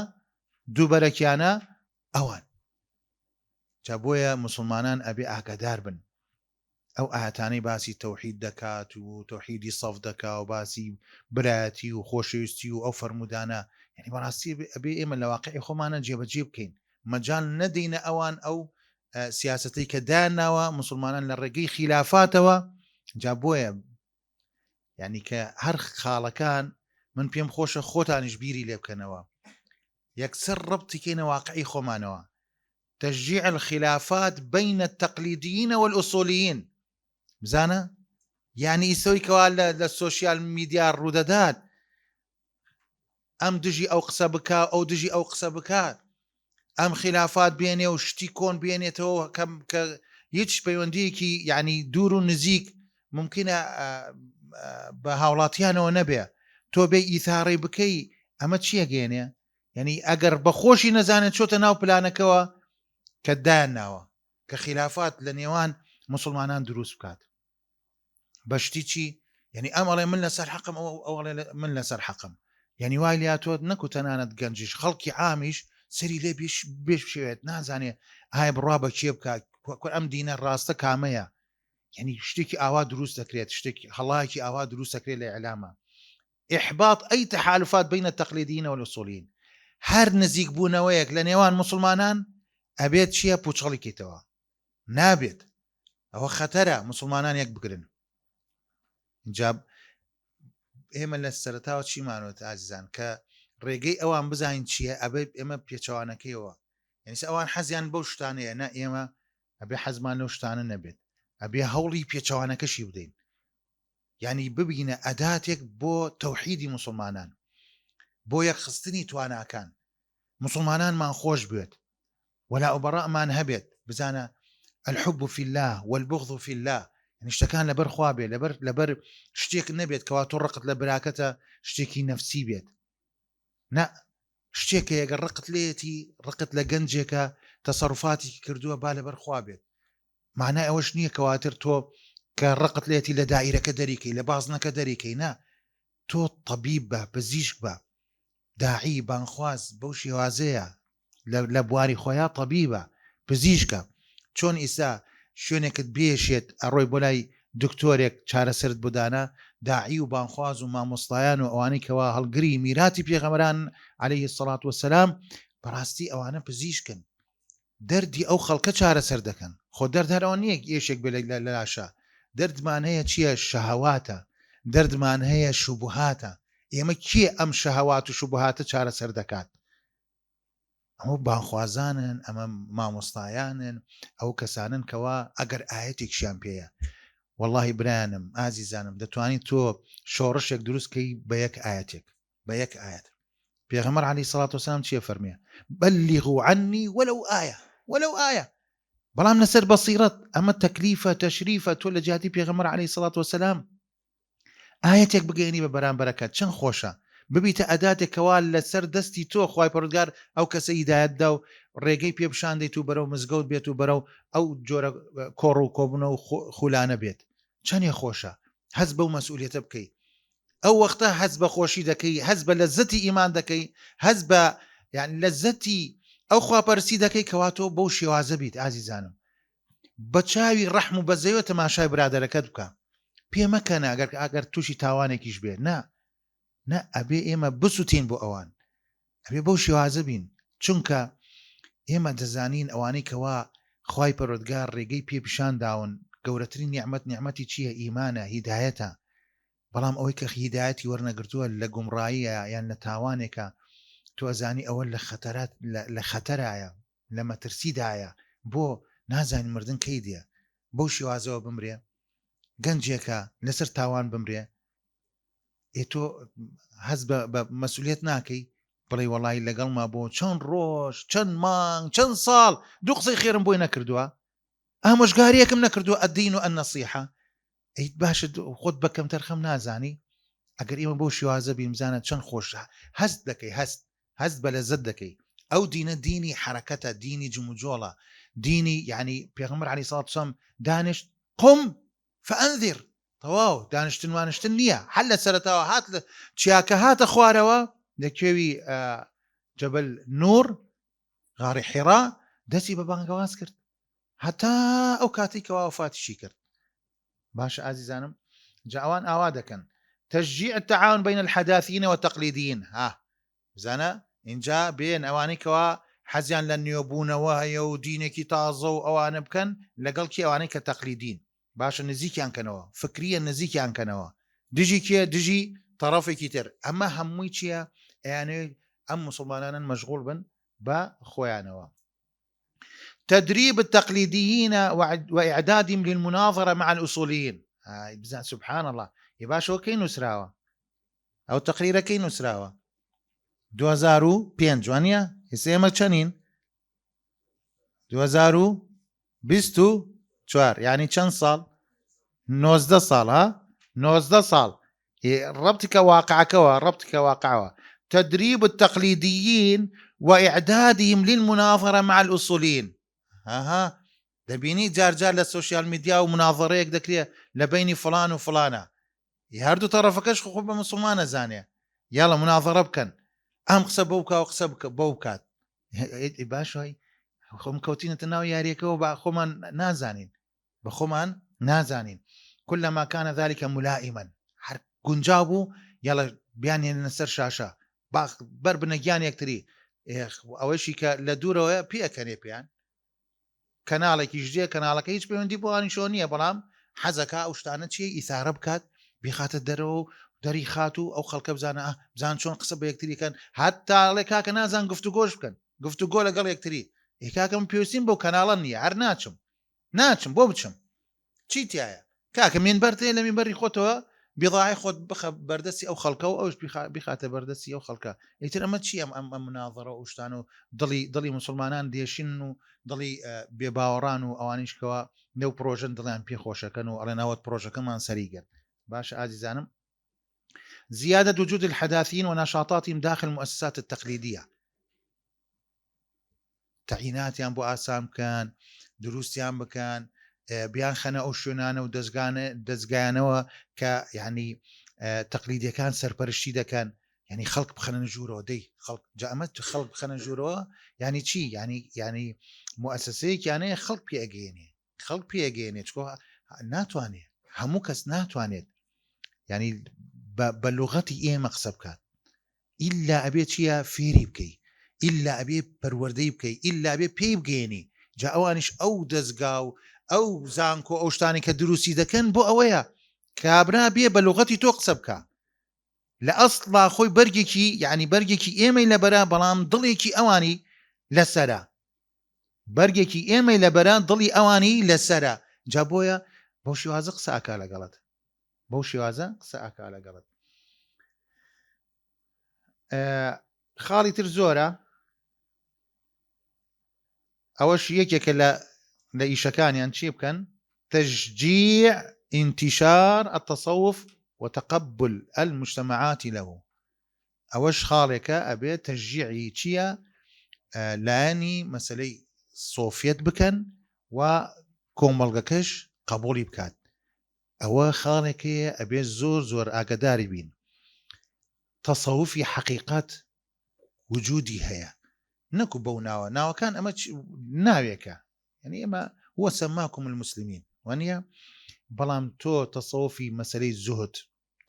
دووبەرەکیانە ئەوان جا بۆیە مسلمانان ئەبێ ئاگادار بن ئەو ئاەتانەی باسی تەوحید دەکات و تەوحیدی سەف دەکا و باسی برایەتی و خۆشەویستی و ئەو فەرمودانە یعنی بەڕاستی ئەبێ ئێمە لە واقعی خۆمانە جێبەجێ بکەین مەجال نەدەینە ئەوان ئەو سیاسەتەی کە داناوە مسلمانان لە ڕێگەی خلافاتەوە جا بۆیە یعنی کە هەر خاڵەکان من پێم خۆشە خۆتانیش بیری لێ بکەنەوە یەکسەر ڕبتیکەینە واقعی خۆمانەوە تشجيع الخلافات بين التقليديين والأصوليين بزانا يعني يسوي كوال للسوشيال ميديا الردادات أم دجي أو قسبكا أو دجي أو قسبكا أم خلافات بيني وشتيكون بيني تو كم يتش بيونديكي يعني دورو نزيك ممكن بهاولاتيان ونبي تو بي إثاري بكي أما تشي أجيني يعني أجر بخوشي نزانت شو تناو بلانكوا كدان ناوە کە خلافات لە نێوان مسلمانان دروست بکات بەشتی چی یعنی ئەمەڵێ من لەسەر حەقم ئەوڵێ من لەسەر حەقم یعنی وای لاتۆ نەکو تەنانەت گەنجیش خەڵکی عامیش سەری لێ بێش بشێت نازانێ ئایا بڕوا بە کێ بکات ئەم دینە ڕاستە کامەیە یعنی شتێکی ئاوا دروست دەکرێت شتێکی هەڵایەکی ئاوا دروست دەکرێت لە ئیعلامە إحباط أي تحالفات بين التقليديين والأصوليين هەر نزیک بوونەوەیەک لە نێوان مسلمانان ئەبێت چییە پوچەڵێکیتەوە نابێت ئەوە خەتەرە مسلمانان یەک بگرن جاب ئێمە لە سەرەتاوە چیمانوێت ئازیزان کە ڕێگەی ئەوان بزانین چییە ئەبێ ئێمە پێچەوانەکەیەوە یعنی ئەوان حەزیان بەو شتانەیە نە ئێمە ئەبێ حەزمان لەو شتانە نەبێت ئەبێ هەوڵی پێچەوانەکەشی بدەین یعنی ببینە ئەداتێک بۆ تەوحیدی مسلمانان بۆ یەکخستنی تواناکان مسلمانانمان خۆش بێت ولا أبراءمان هبت بزانا الحب في الله والبغض في الله يعني اشتكان لبر خوابه لبر شتيك نبيت كواتو رقت لبراكته شتيكي نفسي بيت نا شتيك يقر رقت ليتي رقت لجنجك تصرفاتي كردوها بالبر خوابه معناه اوش نيه كواتر تو كرقت ليتي لدائرة كدريكي لبازنا كدريكي نا تو طبيب به بزيشك به داعي بانخواز بوشي وازيه لە بواری خۆیان طبیبە پزیشکە چۆن ئیسا شوێنێکت بێشێت ئەڕۆی بۆ لای دکتۆرێک چارەسەرت بدانە داعی و بانخواز و مامۆستایان و ئەوانەی کەوا هەڵگری میراتی پێغەمبەران عەلەیهی السەڵات وەسەلام بەڕاستی ئەوانە پزیشکن دەردی ئەو خەڵکە چارەسەر دەکەن خۆ دەردەرەوە نییە یەشێک بێ لە لاشە دەردمان هەیە چییە شەهەواتە دەردمان هەیە شوبهاتە ئێمە کێ ئەم شەهەوات و شوبهاتە چارەسەر دەکات ئەمە بانخوازانن ئەمە مامۆستایانن ئەو کەسانن کەوا ئەگەر ئاەتێکشیان پێیە واللهی برایانم ئازیزانم دەتوانیت تۆ شۆڕشێک دروستکەی بە یەک ئاەتێک بە یەک ئاەت پێغەمبەر عەلەیهی سەڵات وسەلام چیە فەرمێ بەلیغوا عنی وەلەو ئایە بەڵام لەسەر بەسیرەت ئەمە تەکلیفە تەشریفە تۆ لە جیهەتی پێغەمبەر عەلەیهی سەڵات وسەلام ئاەتێک بگەێنی بە بەرامبەرەکەت چەند خۆشە ببیتە ئەداتێکەوە لەسەر دەستی تۆ خوای پەروەردگار ئەو کەسە هیدایەتدا و ڕێگەی پێبشاندەیت و بەرەو مزگەوت بێت و بەرەو ئەو جۆرە کۆڕ و کۆبوونە و خولانە بێت چەندێ خۆشە هەز بەو مەسئولیەتە بکەیت ئەو وەختە هەز بە خۆشی دەکەی هەز بە لەزەتی ئیمان دەکەی هەز بە یعنی لەزەتی ئەو خواپەرستی دەکەی کەوا تۆ بەو شێوازە بیت ئازیزانم بە چاوی ڕەحم و بەزەیەوە تەماشای برادەرەکەت بکە پێمەکەنە ئەگەر تووشی تاوانێکیش بێت نه ئەبێ ئێمە بسووتین بۆ ئەوان ئەبێ بەو شێوازە بین چونکە ئێمە دەزانین ئەوانەی کەوا خوای پەروەردگار ڕێگەی پێپیشان داون گەورەترین نیعمەتی چییە ئیمانە هیدایەتە بەڵام ئەوەی کە هیدایەتی وەرنەگرتووە لە گومڕاییە یان لە تاوانێکە تۆ ئەزانی ئەوە لە خەتەرایە لە مەترسیدایە بۆ نازانین مردن کەی دێ بەو شێوازەوە بمرێ گەنجێکە لەسەر تاوان بمرێ تۆ هەست بە مەسئولیت ناکەی بڵێ وەڵی لەگەڵما بۆ چەند ڕۆژ چەند مانگ چەند ساڵ دوو قسەی خێرم بۆی نەکردووە ئامۆژگاریەکەم نەکردووە ئەدین و ئەنەسیحە ئەیت باشە خۆت بە کەم تەرخەم نازانی ئەگەر ئێمە بۆ شێوازە بیمزانە چەند خۆش هەست دەکەی هەست بە لەزەت دەکەی ئەو دینە دینی حرەکەتە دینی جموجۆڵە دینی یعنی پێغەمبەر عەلەیهی سەڵات وسەلام دانیشت قم فأنذر تەواو دانیشتن نییە هەر لە سەرەتاوە هات لە چیاکە هاتە خوارەوە لەکوێوی جەبەل نور غاری حیرا دەستی بە بانگەواز کرد هەتا ئەو کاتی کەوا وفاتیشی کرد باشە ئازیزانم جاوان ئاوا دەکەن تشجيع التعاون بين الحداثيين والتقليديين بزانە اینجا بێن ئەوانەی کەوا حەزیان لە نوێبوونەوە هەیە و دینێکی تازە و ئەوانە بکەن لەگەڵکی ئەوانەی کە تەقلیدین باشە نزیکیان کەنەوە فکریە نزیکیان کەنەوە دژی کێ دژی تەرەفێکی تر ئەمە هەمووی چییە ئەیانێ ئەم مسلمانانن مەشغوڵ بن بە خۆیانەوە تدريب التقليديين وإعدادهم للمناظرة مع الأصوليين سبحان الله يباشو كي نسراوة أو تقرير كي نسراوة 2005 جوانيا يسيما چنين 2024 يعني چند صال 19 صال 19 صال ربطك واقعك تدريب التقليديين وإعدادهم للمناظرة مع الأصوليين دەبینی جارجار لە سوشیال میدیا و مناظرەیەک دەکرێت لە بینی فلان و فلانە هەردوو تەرەفەکەش خۆ بە مسلمانە زانێ یاڵە مناظرە بکەن ئەم قسە بەو کا و قسە بەو کات باشای خۆم کەوتینەتە ناو یاریەکەەوە بە خۆمان نازانین بە خۆمان نازانین كلما كان ذلك ملائما هەر گونجاو بوو یاڵە بیانێنە سەر شاشە بەر بنەگیان یەکتری ئەوەشی کە لە دوورەوە پێکەنێ پێیان کەناڵێکی ژێ کەناڵەکە هیچ پەیوەندی بۆوانی شۆ نییە بەڵام حەزەکە ئەو شتانە چیە ئیثارە بکات بخاتە دەرەوە دەری خات و ئەو خەڵکە بزانە بزان چۆن قسە بە یەکتریکەن هەتاڵێ کاکە نازان گفتوگۆش بکەن گفتوگۆ لەگەڵ یەکتری کاکەم پێویستیم بۆ کەناڵە نییە هەر ناچم بۆ بچم چی تایە کاکە مینبەرتێ لە مینبەری خۆتەوە بیضاعی خۆت بخە بەردەستی ئەو خەڵکە و ئەوش بخاتە بەردەستی ئەو خەڵکە ئیتر ئەمە چی ئەم مناظرە و شتان و دڵی مسلمانان دێشین و دڵی بێباوەڕان و ئەوانیشکەوە نێو پرۆژن دڵیان پێخۆشەکەن و ئەڵێ ناوەت پرۆژەکەمان سەریگەن باش ئازیزانم زيادة وجود الحداثيين ونشاطاتهم داخل المؤسسات التقليدية تعييناتيان بو آسام كان دروستيان بكان بیان خەنە ئەو شوێنانە و دەستگایانەوە کە یعنی تەقلیدیەکان كان سەرپەرشتی دەکەن یعنی خەڵک بخەنە ژوورەوە دەی خەڵک جامەت خەڵک بخەنە ژوورەوە یعنی چی یعنی مؤسسەیەکیانەیە خەڵک پێگەێنێ چکۆ ناتوانێت هەموو کەس ناتوانێت یعنی بە لوغەتی ئێمە قسە بکات ئیلا ئەبێ چیە فێری بکەی ئیلا ئەبێ پەروەردەی بکەی ئیلا ئەبێ پێی بگەێنی جا ئەوانش ئەو دەستگا و ئەو زانکۆ ئەو شتانی کە دروستی دەکەن بۆ ئەوەیە کابرا بێ بە لوغەتی تۆ قسە بکە لە ئەسڵا خۆی بەرگێکی یعنی بەرگێکی ئێمەی لەبەرە بەڵام دڵێکی ئەوانی لەسەرە بەرگێکی ئێمەی لەبەرە دڵی ئەوانی لەسەرە جا بۆیە بەو شێوازە قسە ئاکا لەگەڵت خاڵی تر زۆرە ئەوەش یەکێکە لە ئیشەکانیان چی بکەن تشجيع انتشار التصوف وتقبل المجتمعات له ئەوەش خاڵێکە ئەبێ تشجيعی چییە لایەنی مەسەلەی سۆفیەت بکەن و کۆمەڵگەکەش قبولی بکات ئەوە خاڵێکەیە ئەبێ زۆر ئاگداری بین تەسەوفی حەقیقەت وجودی هەیە نەکو بەو ناوەکان ئەمە ناوێکە یعنی ئێمە هو سەماکم المسلمین وانە بەڵام تۆ تەسەوفی مەسەلەی زوهد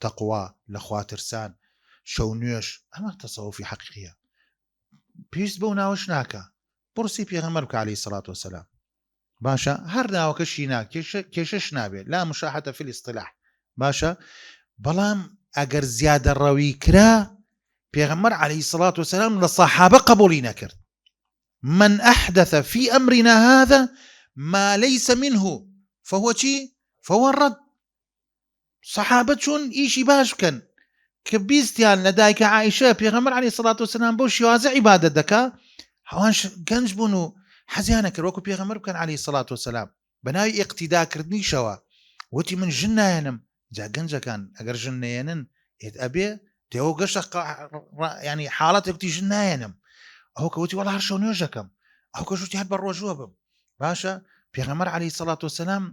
تەقوا لە خواترسان شەو نوێش ئەمە تەسەوفی حەقیقیە پێویست بەو ناوەش ناکە پرسی پێغەمبەر بکە عەلەیهی سەڵات وسەلام باشە هەر ناوەکەشی کێشەش نابێت لا مشاحەتە فی الاصطلاح باشە بەڵام ئەگەر زیادە ڕەوی کرا پێغەمبەر عەلەیهی سەڵات وسەلام لە سەحابە قبولی نەکرد من أحدث في أمرنا هذا ما ليس منه فهو چی؟ فهو الرد صحابة چون ئیشی باش بکەن کە بیستیان لە دایکە عائیشە پێغەمبەر عەلەیهی سەڵات وەسەلام بۆ شێوازە عیبادەت دەکا هەوان گەنج بوون و حەزیانە کرد وەکو پێغەمبەر بکەن عەلەیهی سەڵات وەسەلام بە ناوی ئیقتیداکردنیشەوە وتی من ژن نایەنم جا گەنجەکان ئەگەر ژن نێنن ئێت ئەبێ دێوە گەشتە ینی حاڵەتێکتی ژن نایەنم ئەو کەوتی وەڵا هەر شەو نوێژەکەم ئەو کەژوتی هەر بە ڕۆژووە بم باشە پێغەمبەر عەلەیهی سەڵات وەسەلام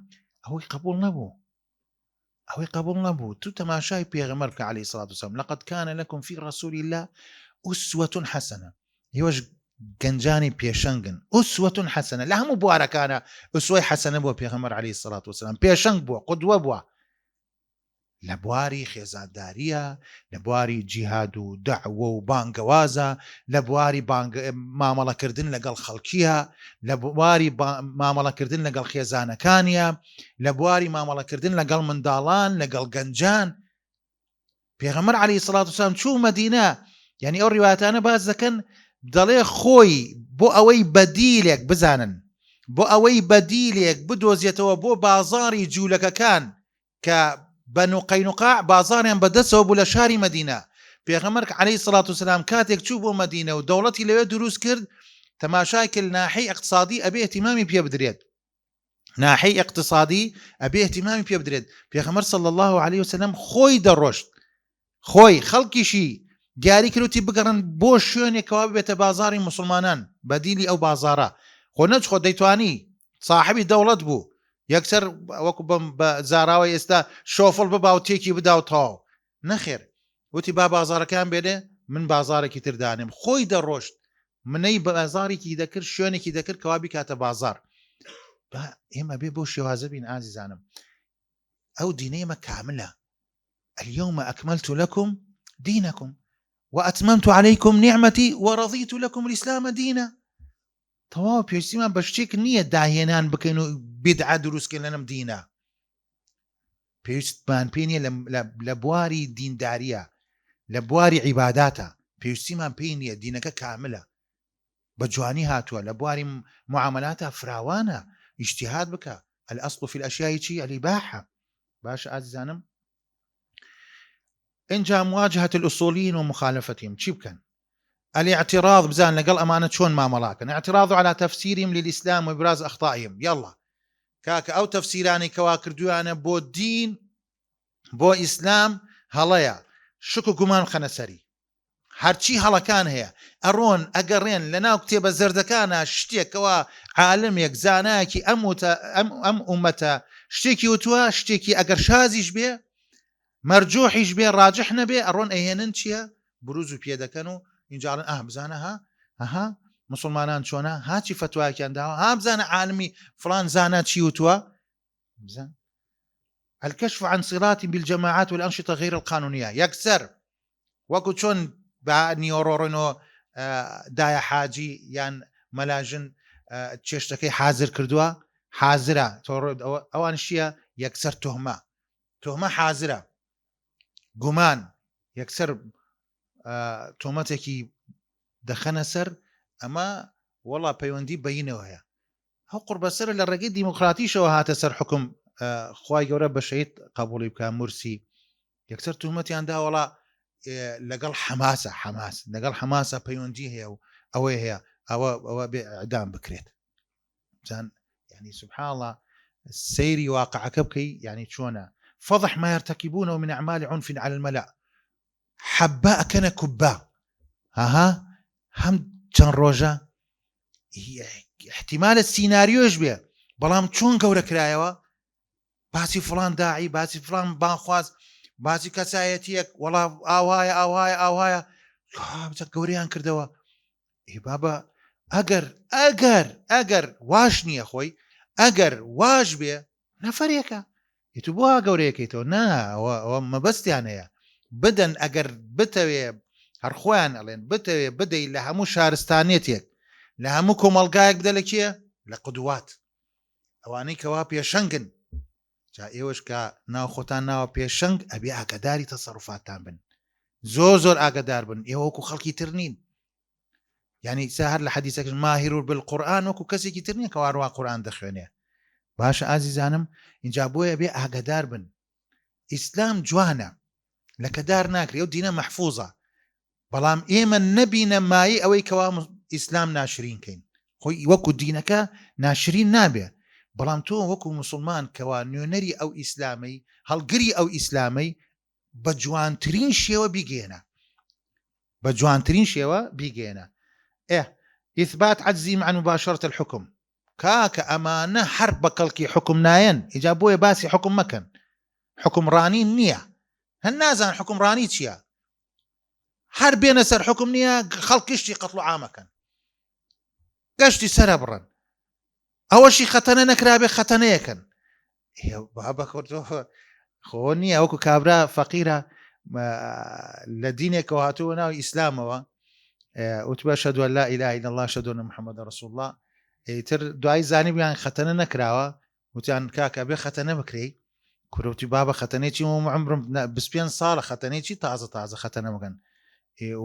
ئەوەی قبول نەبوو تو تەماشای پێغەمبەر بکە عەلەیهی سەڵات وسەلام لەقەد کانە لەکم فی ڕەسوول الله ئوسوەة حەسەنە ئێوەش گەنجانی پێشەنگن ئوسوەة حەسەنە لە هەموو بوارەکانە ئوسوەی حەسەنە بۆ پێغەمبەر عەلەیهی سەڵات وسەلام پێشەنگ بووە قودوە بووە لە بواری خێزانداریە لە بواری جیهاد و دەعوە و بانگەوازە لە بواری مامەڵەکردن لەگەڵ خەڵکیە لە بواری مامەڵەکردن لەگەڵ خێزانەکانیە لە بواری مامەڵەکردن لەگەڵ منداڵان لەگەڵ گەنجان پێغەمبەر عەلەیهی سەڵات وسەلام چوو مەدینە یعنی ئەو ڕیواتانە باز دەکەن دەڵێ خۆی بۆ ئەوەی بەدیلێک بزانن بۆ ئەوەی بەدیلێک بدۆزیێتەوە بۆ بازاڕی جوولەکەکان کە بەنو قەینوقاع بازاریان بەدەستەوە بوو لە شاری مەدینە پێغەمبەر عەلەیهی سەڵات وسەلام کاتێک چوو بۆ مەدینە و دەوڵەتی لەوێ دروست کرد تەماشای کرد ناحەی اقتصادی ئەبێ اهتیمامی پێ بدرێت ناحەی اقتصادی ئەبێ اهتیمامی پێ بدرێت پێغەمبەر صلی الله علیه وسلم خۆی دەڕۆشت خۆی خەڵکیشی دیاری کردوتی بگەڕن بۆ شوێنێکەوە بێتە بازاری مسلمانان بەدیلی ئەو بازارە خۆ نەچ خۆ دەیتوانی صاحبی دەوڵەت بوو یەکسەر وەکو بە زاراوە ئێستا شۆفڵ ببا و تێکی بداوتەوە نەخێر وتی با بازارەکان بێنێ من بازارێکی تردانم خۆی دەڕۆشت منەی بازارێکی دەکرد شوێنێکی دەکرد کەوابی کاتە بازار ئێمە بێ بۆ شێوازە بین ئازیزانم ئەو دینە ئێمە کاملە اليوم أكملت لكم دينكم وأتممت عليكم نعمتي ورضيت لكم الإسلام دينا تەواو پێویستیمان بە شتێک نییە داهێنان بکەین و بیدعە دروستکەین لەنەم دینە پێویستمان پێ نییە لە بواری دینداریە لە بواری عیباداتە پێویستیمان پێی نییە دینەکە کاملە بە جوانی هاتووە لە بواری معاملاتە فراوانە ئیجتیهاد بکە الأصل في الأشياء چی الإباحة باش ئازیزانم اینجا مواجهة الأصوليين ومخالفتهم چی بکەن الاعتراض بزان لقل أمانة شون ما ملاكن اعتراض على تفسيرهم للإسلام وإبراز أخطائهم يلا كاك أو تفسيراني كواكر دوانا بو الدين بو إسلام هلايا شكو قمان خنسري هرچی هلا كان هي أرون أقرين لنا كتب زردكانا شتيك كوا عالم يكزاناكي أم أمتا شتيكي وتوا شتيكي أقر شازيش بيه مرجوحيش بيه راجحنا بيه أرون أيهنن چيا بروزو بيدكنو اینجا بزانە ها مسلمانان چۆنە هاچی فتوایەکیان داوە ها بزانە عالمی فلان زانە چی وتووە بزان الكشف عن صلات بالجماعات والأنشطة غير القانونية يكسر وەکو چۆن بە نیۆڕۆڕنۆ دایە حاجی یان مەلاژن چێشتەکەی حازر کردووە حازرە ئەوان شیە یەکسەر تۆهمە حازرە گومان یەکسەر تۆمەتێکی دەخەنە سەر ئەمە وەڵا پەیوەندی بەینەوە هەیە هەو قوربەسەر لە ڕێگەی دیموکراتیشەوە هاتە سەر حکم خوای گەورە بە شەید قبوڵی بکە مرسی یەکسەر تومەتیاندا وەڵا لەگەڵ حەماس لەگەڵ حەماسە پەیوەندی هەیە و ئەوەی هەیە ئەوە بێ ئەعدام بکرێت زان يعني سبحان الله سيري واقعك بكي يعني شونا فضح ما يرتكبونه من أعمال عنف على الملأ حباء كان كباء هم كان روجا احتمال السيناريو يشبه بلام چون گەورە کرایەوە باسی فلان داعی باسی فلان بانخواز باسی کەسایەتیەک وەڵا ئاوایە گەورەیان کردەوە ئی بابە ئەگەر واش نییە خۆی ئەگەر واش بێ نەفەرێکە هیتو بۆ گەورەیەکەیتەوە نا ئەوە مەبەستیان هەیە بدەن ئەگەر بتەوێ هەر خۆیان ئەڵێن بتەوێ بدەی لە هەموو شارستانێتێک لە هەموو کۆمەڵگایەک بدە لە کێ لە قودوات ئەوانەی کەوا پێشەنگن جا ئێوەش کە ناوخۆتان ناوە پێشەنگ ئەبێ ئاگاداری تەسەڕوفاتان بن زۆر ئاگادار بن ئێوە وەکو خەڵکی تر نین یعنی ساهر لە حەدیثەکەش ماهر بالقورئان وەکو کەسێکی تر نییە کە واڕوا قورئان دەخوێنێ باشە ئازیزانم اینجا بۆیە بێ ئاگادار بن ئیسلام جوانە لەکەدار ناکرێ و دینە مەحفوظە بەڵام ئێمە نەبینە مایی ئەوەی کەوا ئیسلام ناشرینکەین خۆی وەکو دینەکە ناشرین نابێ بەڵام تۆ وەکو مسلمان کەوا نوێنەری ئەو ئیسلامی هەڵگری ئەو ئیسلامی بە جوانترین شێوە بیگێنە بە جوانترین شێوە بیگێنە إثبات عجزهم عن مباشرة الحكم كاك أمانة حرب بكلكي حكم ناين إجابوه باسي حكم مكان حكم راني نية هالنازان حكم راني تشيا حربين سر حكم نية خلقشتي قتلوا عامكا قشتي سربرا أول شي ختنا نكرابي ختنيكا بابا خوني أوكو كابرا فقيرة لدينك وهاتونا إسلام وتباشهد أن لا إله إلا الله أشهد أن محمد رسول الله تر دوای زانی بیان ختنه نکراوە وتیان کاکە بێ ختنه بکرێ کوروتی بابا ختنێکی عمرم 25 ساڵە ختنێکی تازە ختنه مەکەن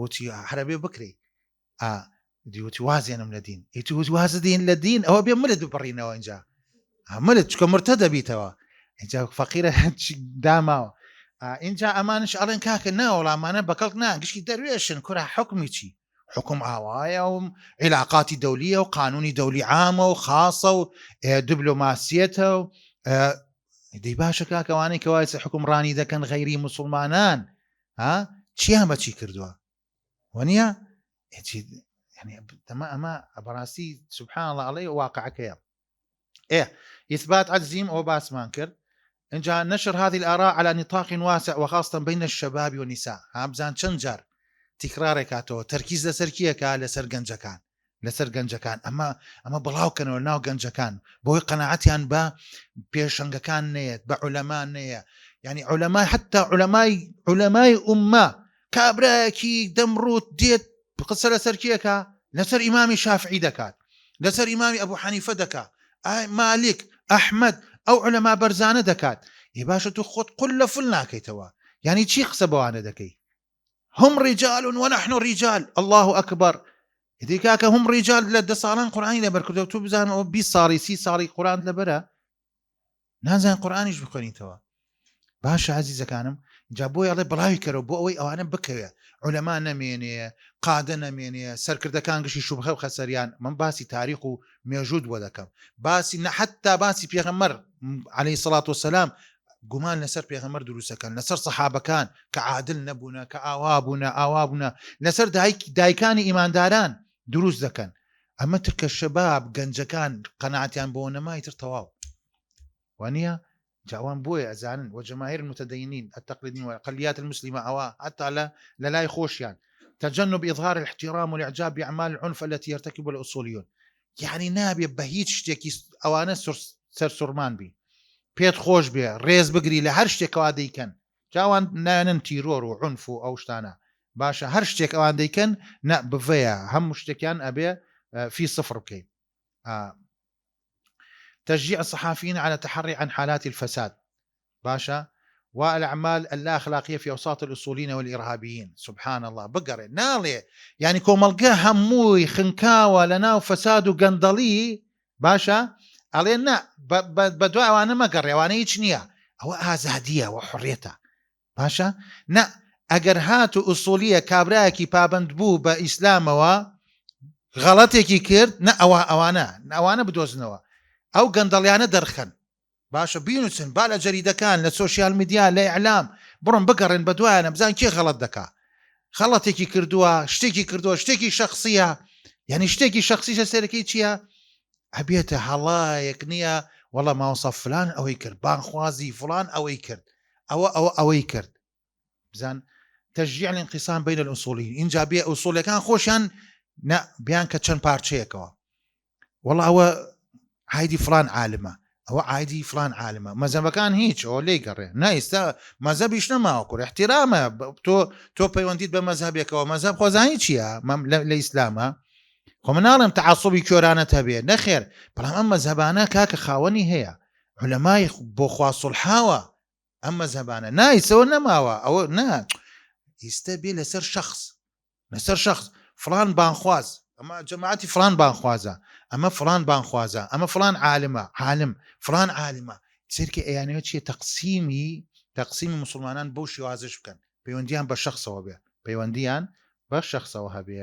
وتی حربێ بکرێ دیوتی وازێنم لە دین ئیتی وتی وازە دین لە دین ئەوە بێ ملت بپەڕینەوە اینجا ملت چکە مرتەدە بیتەوە اینجا فەقیرە داماوە اینجا ئەمانش ئەڵێن کاکە ناوەڵامانە بەکەڵک نا گشتی دەروێشن کورا حکمی چی حكم عوايا وعلاقات دولية وقانون دولي عامة وخاصة ودبلوماسيته دي باشا كاكواني كويس حكم راني إذا كان غيري مسلمانان ها چيا چي كردوا ونيا يعني تمام براسي سبحان الله عليه واقعك يا إثبات عجزهم أو باس مانكر إن جاء نشر هذه الآراء على نطاق واسع وخاصة بين الشباب والنساء بزان شنجر تکرارێکاتەوە تەرکیز لەسەر کیەکە لەسەر گەنجەکان ئەمە بڵاوکەنەوە ناو گەنجەکان بۆی قەناعەتیان بە پێشەنگەکان نێت بە عولەما نەیە یعنی عولەمای حتا عولەمای ئوممە کابراایەکی دەمڕوت دێت قسە لەسەر کیەکە لەسەر ئیمامی شافعی دەکات لەسەر ئیمامی ئەبوو حەنیفە دەکات مالک ئەحمەد ئەو عولەما بەرزانە دەکات باشە تو خۆت قول لە فل ناکەیتەوە یعنی چی قسە بەوانە دەکەی هم رجال ونحن رجال الله أكبر إذا كاك هم رجال لدى صالان قرآني لبركض تو بزان 20 صاري 30 صاري قرآن لبرا نازن قرآن إيش بخوني توا باش عزيزة كانم جابوي الله بلاوي كرو بوي أو أنا بكوي علماء نمينية قادة نمينية سركرده كان قشي شبهه وخسريان من باسي تاريخه موجود ودكم باسي حتى باسي بيغمر عليه الصلاة والسلام گومان لەسەر پێغەمبەر دروستەکان لەسەر سەحابەکان کە عادل نەبوونە کە ئاوابوونە لەسەر دایکانی ئیمانداران دروست دەکەن ئەمە ترکە شەباب گەنجەکان قەناعەتیان بۆ نەمای تر تەواو وانە جاوان بۆیە ئەزانن وجماهير المتدينين التقليديين والأقليات المسلمة أو حتى لا يخوشيان تجنب إظهار الاحترام والإعجاب بأعمال العنف التي يرتكبها الأصوليون يعني نابي بهيج شتێکی ئەوانە سەرسوڕمان بی پێت خۆش بێ ڕێز بگری لە هەر شتێکەوە دەیکەن جاوان نانن تیرۆر و عنف و ئەو شتانە باشە هەر شتێک ئەوان دەیکەن نە بڤەیە هەموو شتێکیان ئەبێ في صفر بکەین تشجيع الصحافيين على التحري عن حالات الفساد باشا والأعمال اللا أخلاقية في أوساط الأصوليين والإرهابيين سبحان الله بقري نالي يعني كوملقاه هموي خنكاوة لنا وفساد وقندلي باشا علينا بدواء وانا ما قري وانا يجنيا هو آزادية وحريتها باشا نا اگر هاتو اصولية كابراكي بابند بو بإسلام غلطيكي كرد نا اوانا بدوزنوا او قندليانا درخن باشا بينوسن بالا جريدة كان للسوشيال ميديا لإعلام برون بقرن بدوانا بزان كي غلط دكا غلطيكي كردوا شتيكي شخصية يعني شتيكي شخصية سيركي تشيا هبيته حلايك نية والله ما وصف فلان أو يكرد بان خوازي فلان أو يكرد أو يكرد بزان تشجيع الانقسام بين الأصوليين إن جابيه أصولي كان خوشان نا بيان كتشن بارتشيكوا والله هو عادي فلان عالمة أو عادي فلان عالمة ما زال كان هيك أو ليه قرر نايس مذهبيش نما أكل احترامه تو بيونديد بمذهبك أو مذهب خوزاني شيء لإسلامها خمناڵم تعصبی کۆرانە هەبێ نەخێر بەڵام ئەم مەذهبانە کاکە خاوەنی هەیە علەمای بۆ خوا سوڵحاوە ئەم مەذهبانە نایسەوە نەماوە ئەوە نا ئیستە بێ لەسەر شخص فلان بانخواز ئەمە جەماعەتی فلان بانخوازە ئەمە فلان بانخوازە ئەمە فلان عالم فلان عالمە سێرکە ئەیانەوە چیە تەقسیمی مسلمانان بۆ شێوازش بکەن پەیوەندیان بە شخصەوە بێ پەیوەندیان بە شخصەوە هەبێ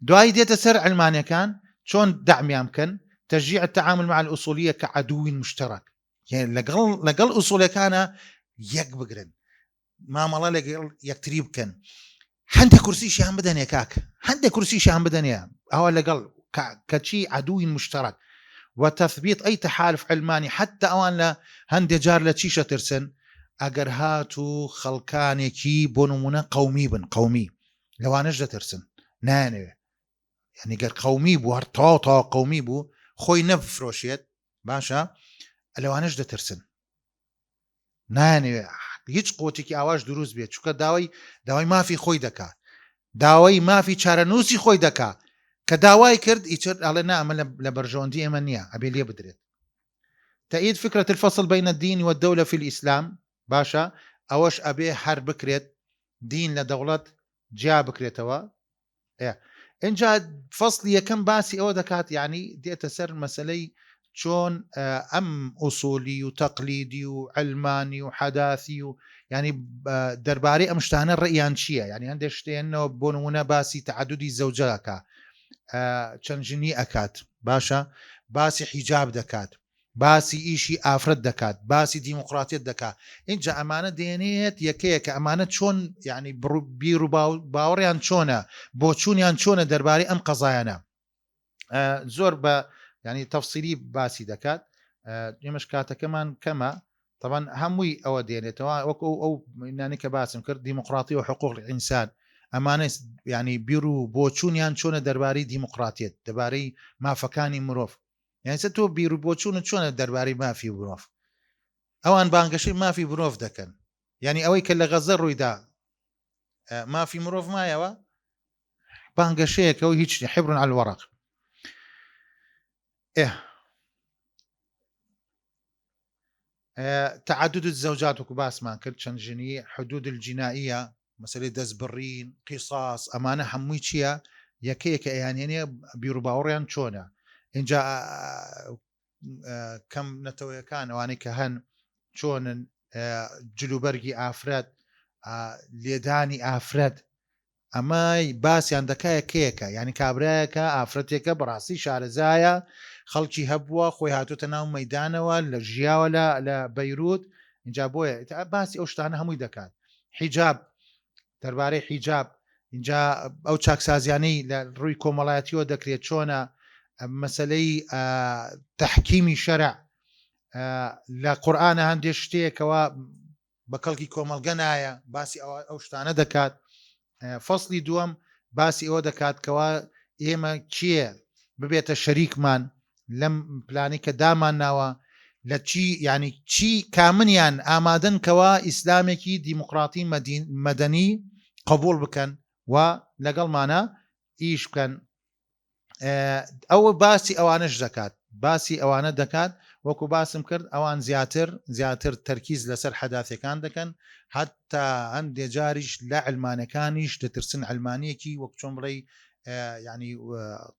دوای دێتە سەر علمانیەکان چۆن دعمیان بکەن تشجيع التعامل مع الأصولية كعدو مشترك يعني لەگەڵ ئوسوولەکانە یەک بگرن مامەڵە لەگەڵ یەکتری بکەن هەندێک کورسیشیان بدەنێ کاک هەندێک کورسیشیان بدەنێ ئەوە لەگەڵ كشي عدو مشترك وتثبيت أي تحالف علماني حتى أوان لا هندي جار لتشيشة ترسن أجر هاتو خلقانيكي بونمونا قومي بن قومي لو أنجد ترسن ناني يعني قال قومي بو هرطاطا قومي بو خوي نف فروشيت باشا لو أنجد ترسن ناني هیچ قوتێکی ئاواش دروست بێت چونکە داوای مافی خۆی دەکات داوای مافی چارەنووسی خۆی دەکات کە داوای کرد ئیتر ئەڵێ نامە لە بەرژەوەندی ئێمە نییە ئەبێ لێ بدرێت تأييد فكرة الفصل بين الدين والدولة في الإسلام باشا أوش أبي حرب بكريت دين لدولة جا بكريتوا إن جاء فصل يكم باسي أو دكات يعني دي تسر مسألة شون أم أصولي وتقليدي وعلماني وحداثي يعني درباري أمشتهن الرئيان شيء يعني عندشتي إنه بونونا باسي تعددي الزوجات چەنجنی ئەکات باشە باسی حیجاب دەکات باسی ئیشی ئافرەت دەکات باسی دیموقراتیت دەکات اینجا ئەمانە دێنێت یەکەیە کە ئەمانە چۆن یعنی بیر و باوەڕیان چۆنە بۆچوونیان چۆنە دەربارەی ئەم قەزایانە زۆر بە ینی تەفسیری باسی دەکات ئێمەش کاتەکەمان کەمە طبعا هەمووی ئەوە دێنێتەوە وەکو ئەو نانی کە باسم کرد دیموقراتی و حقوق الئینسان ئەمانە ینی بیر و بۆچوونیان چۆنە دەربارەی دیموقراتیت دەربارەی مافەکانی مرۆڤ یانسە تۆ بیر و بۆچوونت چۆنە دەربارەی مافی مرۆڤ ئەوان بانگەشەی مافی مرۆڤ دەکەن ینی ئەوەی کە لە غەزە ڕوویدا مافی مرۆڤ مایەوە بانگەشەیەکە و هیچ حبر على الورق تعدد الزوجات وكو باسمان کرد چەندژنی حدود الجنائية مسألة دەستبڕین قیصاص ئەمانە هەمووی چییە یەکەیەکە ئەیانێنێ بیرروباوەڕیان چۆنە اینجا کەم نەتەوەیەکان ئەوانەی کە هەن چۆنن جلوبەرگی ئافرەت لێدانی ئافرەت ئەمە باسییان دەکایەکەیەکە ینی کابراایەکە ئافرەتێکە بەڕاستی شارەزایە خەڵکی هەبووە خۆی هاتوتە ناو مەدانەوە لە ژیاوە لە بەیروت اینجا بۆیە باسی ئەو شتانە هەمووی دەکات حیجاب دەربارەی حیجاب اینجا ئەو چاکسازیانەی لە ڕووی کۆمەڵایەتیەوە دەکرێت چۆنە مەسلەی تەحکیمی شەرع لە قورئانە هەندێک شتێکەوە بە کەڵکی کۆمەڵگە نایە باسی ئەو شتانە دەکات فەصلی دووەم باسی ئەوە دەکات کەوا ئێمە کێ ببێتە شەریکمان لەم پلانی کە دامان ناوە لە چی ینی چی کامنیان ئامادەن کەوا ئیسلامێکی دیموقراتی مەدەنی قبول بکەن و لەگەڵمانە ئیش بکەن ئەوە باسی ئەوانش دەکات باسی ئەوانە دەکات وەکو باسم کرد ئەوان زیاتر تەرکیز لەسەر حەداثەکان دەکەن حتا هەندێ جاریش لە علمانەکانیش دەترسن علمانیەکی وەک چۆن بڵێ ینی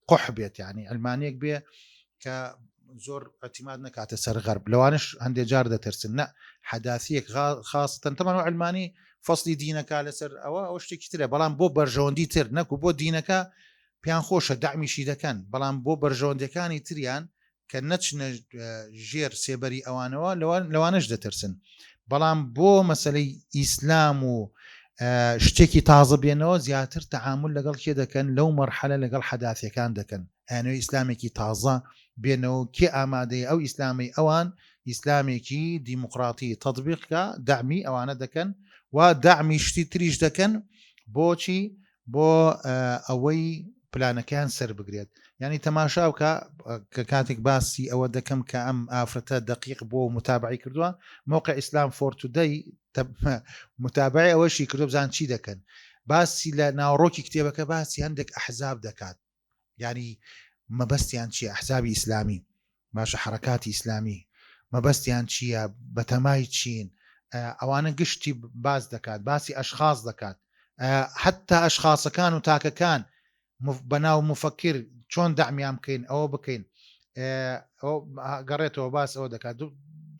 قوح بێت ینی علمانێک بێ کە زۆر ئەتیماد نکاتە سەر غەرب لەوانش هەندێک جار دەترسن نە حەداثیەک خاستن تەمان و علمانی فەصلی دینەکە لەسەر ئەوە شتێکی ترە بەڵام بۆ بەرژەوەندی تر نەکو بۆ دینەکە پیان خۆشە دامیشی دەکەن بەڵام بۆ بەرژەوەندەکانی تریان کە نەچنە ژێر سێبەری ئەوانەوە لەوانش دەترسن بەڵام بۆ مەسەلەی ئیسلام و شتێکی تازە بێنەوە زیاتر تەعامل لەگەڵ کێ دەکەن لەو مەرحەلە لەگەڵ حەداثیەکان دەکەن ئەنوێ ئیسلامێکی تازە بێنەوە کێ ئامادەی ئەو ئیسلامی ئەوان ئیسلامێکی دیموقراتی تەطبیقکە دامی ئەوانە دەکەن و دامی شتی تریش دەکەن بۆچی بۆ ئەوەی پلانەکان سەر بگرێت ینی تەماشا بکە کە کاتێک باسی ئەوە دەکەم کە ئەم ئافرەتە دقیق بۆ متابعی کردووە موقع ئیسلام فۆرتودەی متابعی ئەوەشی کردو بزان چی دەکەن باسی لە ناوڕۆکی کتێبەکە باسی هەندێک ئەحزاب دەکات ینی مەبەستیان چییە ئەحزابی ئیسلامی باشە حرەکاتی ئیسلامی مەبەستیان چییە بەتەمای چین ئەوانە گشتی باز دەکات باسی ئەشخاص دەکات حتا ئەشخاصەکان و تاکەکان بەناو مفەکر چۆن دامیان بکەین ئەوە بکەین گەڕێتەوە باس ئەوە دەکات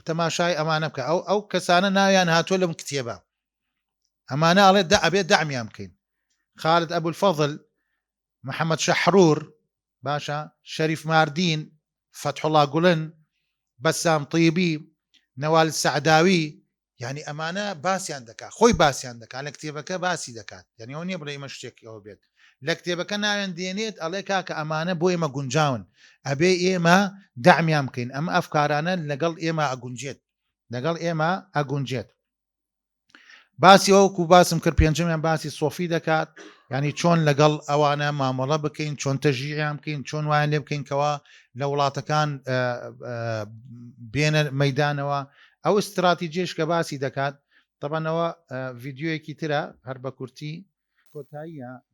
تەماشای ئەمانە بکە ئەو کەسانە ناویان هاتووە لەم کتێبە ئەمانە ئەڵێ ئەبێت دەعمیان بکەین. خالد ئەبو الفەضل، محەممەد شەحرور، باشە، شەریف ماردین، فتحوڵا گوڵن، بەسام طیبی، نەوال سەعداوی، یعنی ئەمانە باسییان دەکات، خۆی باسییان دەکات، لە کتێبەکە باسی دەکات، یعنی ئەو نییە بڵێ ئمە شتێکەوە بێت لە کتێبەکە ناوێن دێنێت ئەڵێ کاکە ئەمانە بۆ ئێمە گونجاون، ئەبێ ئێمە دەعمیان بکەین، ئەمە ئەفکارانە لەگەڵ ئێمە ئەگونجێت، لەگەڵ ئێمە ئەگونجێت. باسی ئەوکو باسم کرد پێنجەمیان باسی سۆفی دەکات، ینی چۆن لەگەڵ ئەوانە مامەڵە بکەین، چۆن تەژیعیان بکەین، چۆن وایان لێ بکەین کەوا لە وڵاتەکان بێنە مەیدانەوە. ئەو استراتیجیش کە باسی دەکات تەبەنەوە ڤیددیوەیەکی ترە هەر بە کورتی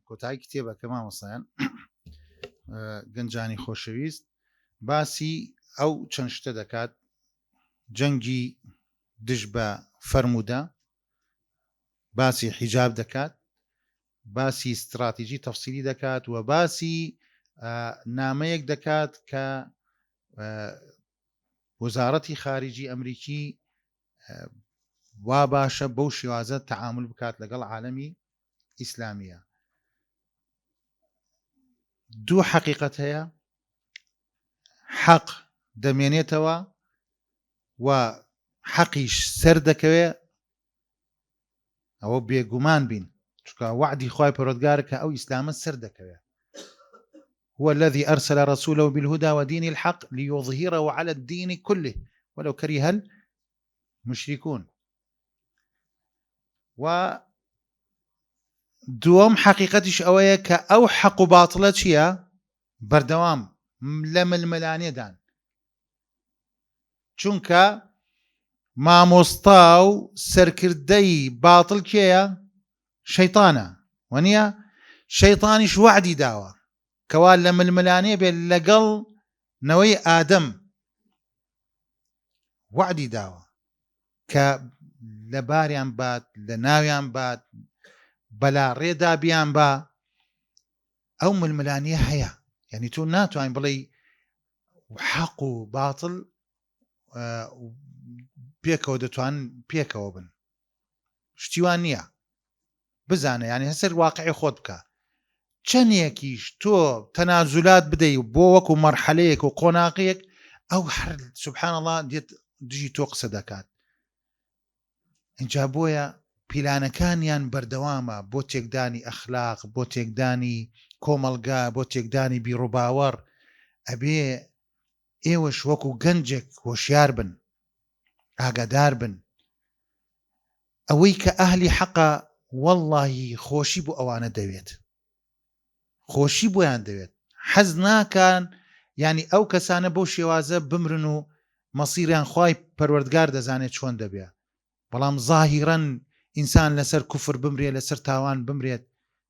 کۆتایی کتێبەکە مامۆستایان گەنجانی خۆشەویست باسی ئەو چەند شتە دەکات، جەنگی دژ بە فەرموودە، باسی حیجاب دەکات، باسی استراتیژی تەفسیلی دەکات و باسی نامەیەک دەکات کە وەزارەتی خارجی ئەمریکی وا باشە بەو شێوازە تەعامل بکات لەگەڵ عالەمی ئیسلامیە. دوو حەقیقەت هەیە، حەق دەمێنێتەوە و حەقیش سەر دەکەوێت، ئەوە بێگومان بین، چونکە وعدی خوای پەروەردگارە کە ئەو ئیسلامە سەر دەکەوێت. هو الذي أرسل رسوله بالهدى ودين الحق ليظهره على الدين كله ولو كره المشركون. و دوم حقيقتش أوية كأو حق باطلة چیە بەردەوام لە ململانێدان، چونکە مامۆستا و سەرکردەی باطل کێیە؟ شەیطانە، وەنیە شەیطانیش وعدی داوە کەوا لە ململانێ بێت لەگەڵ نەوەی ئادەم، وعدی داوە کە لە باریان بات، لە ناویان بات، بەلا ڕێدا بیان با. ئەو ململانیە هەیە، یعنی تۆ ناتوانین بڵێ حەق و باتڵ پێکەوە دەتوان پێکەوە بن، شتیوان نییە. بزانە یعنی هەسەر واقعی خۆت بکە، چەندێکیش تۆ تەنازولات بدەی بۆ وەکو مەرحەلەیەک و قۆناقەیەک، ئەو هەر سوبحان الله دێت دژی تۆ قسە دەکات. اینجا بۆیە پیلانەکانیان بەردەوامە بۆ تێکدانی ئەخلاق، بۆ تێکدانی کۆمەلگا، بۆ تێکدانی بیرروباوەڕ. ئەبێ ئێوەش وەکو گەنجێک هۆشیار بن، ئاگادار بن. ئەوەی کە ئەهلی حەقە وەڵڵاهی خۆشی بۆ ئەوانە دەوێت، خۆشی بۆیان دەوێت، حەز ناکان ینی ئەو کەسانە بەو شێوازە بمرن و مەسیریان خوای پەروەردگار دەزانێت چۆن دەبێت. بەڵام زاهیرەن ئینسان لەسەر کوفر بمرێت، لەسەر تاوان بمرێت،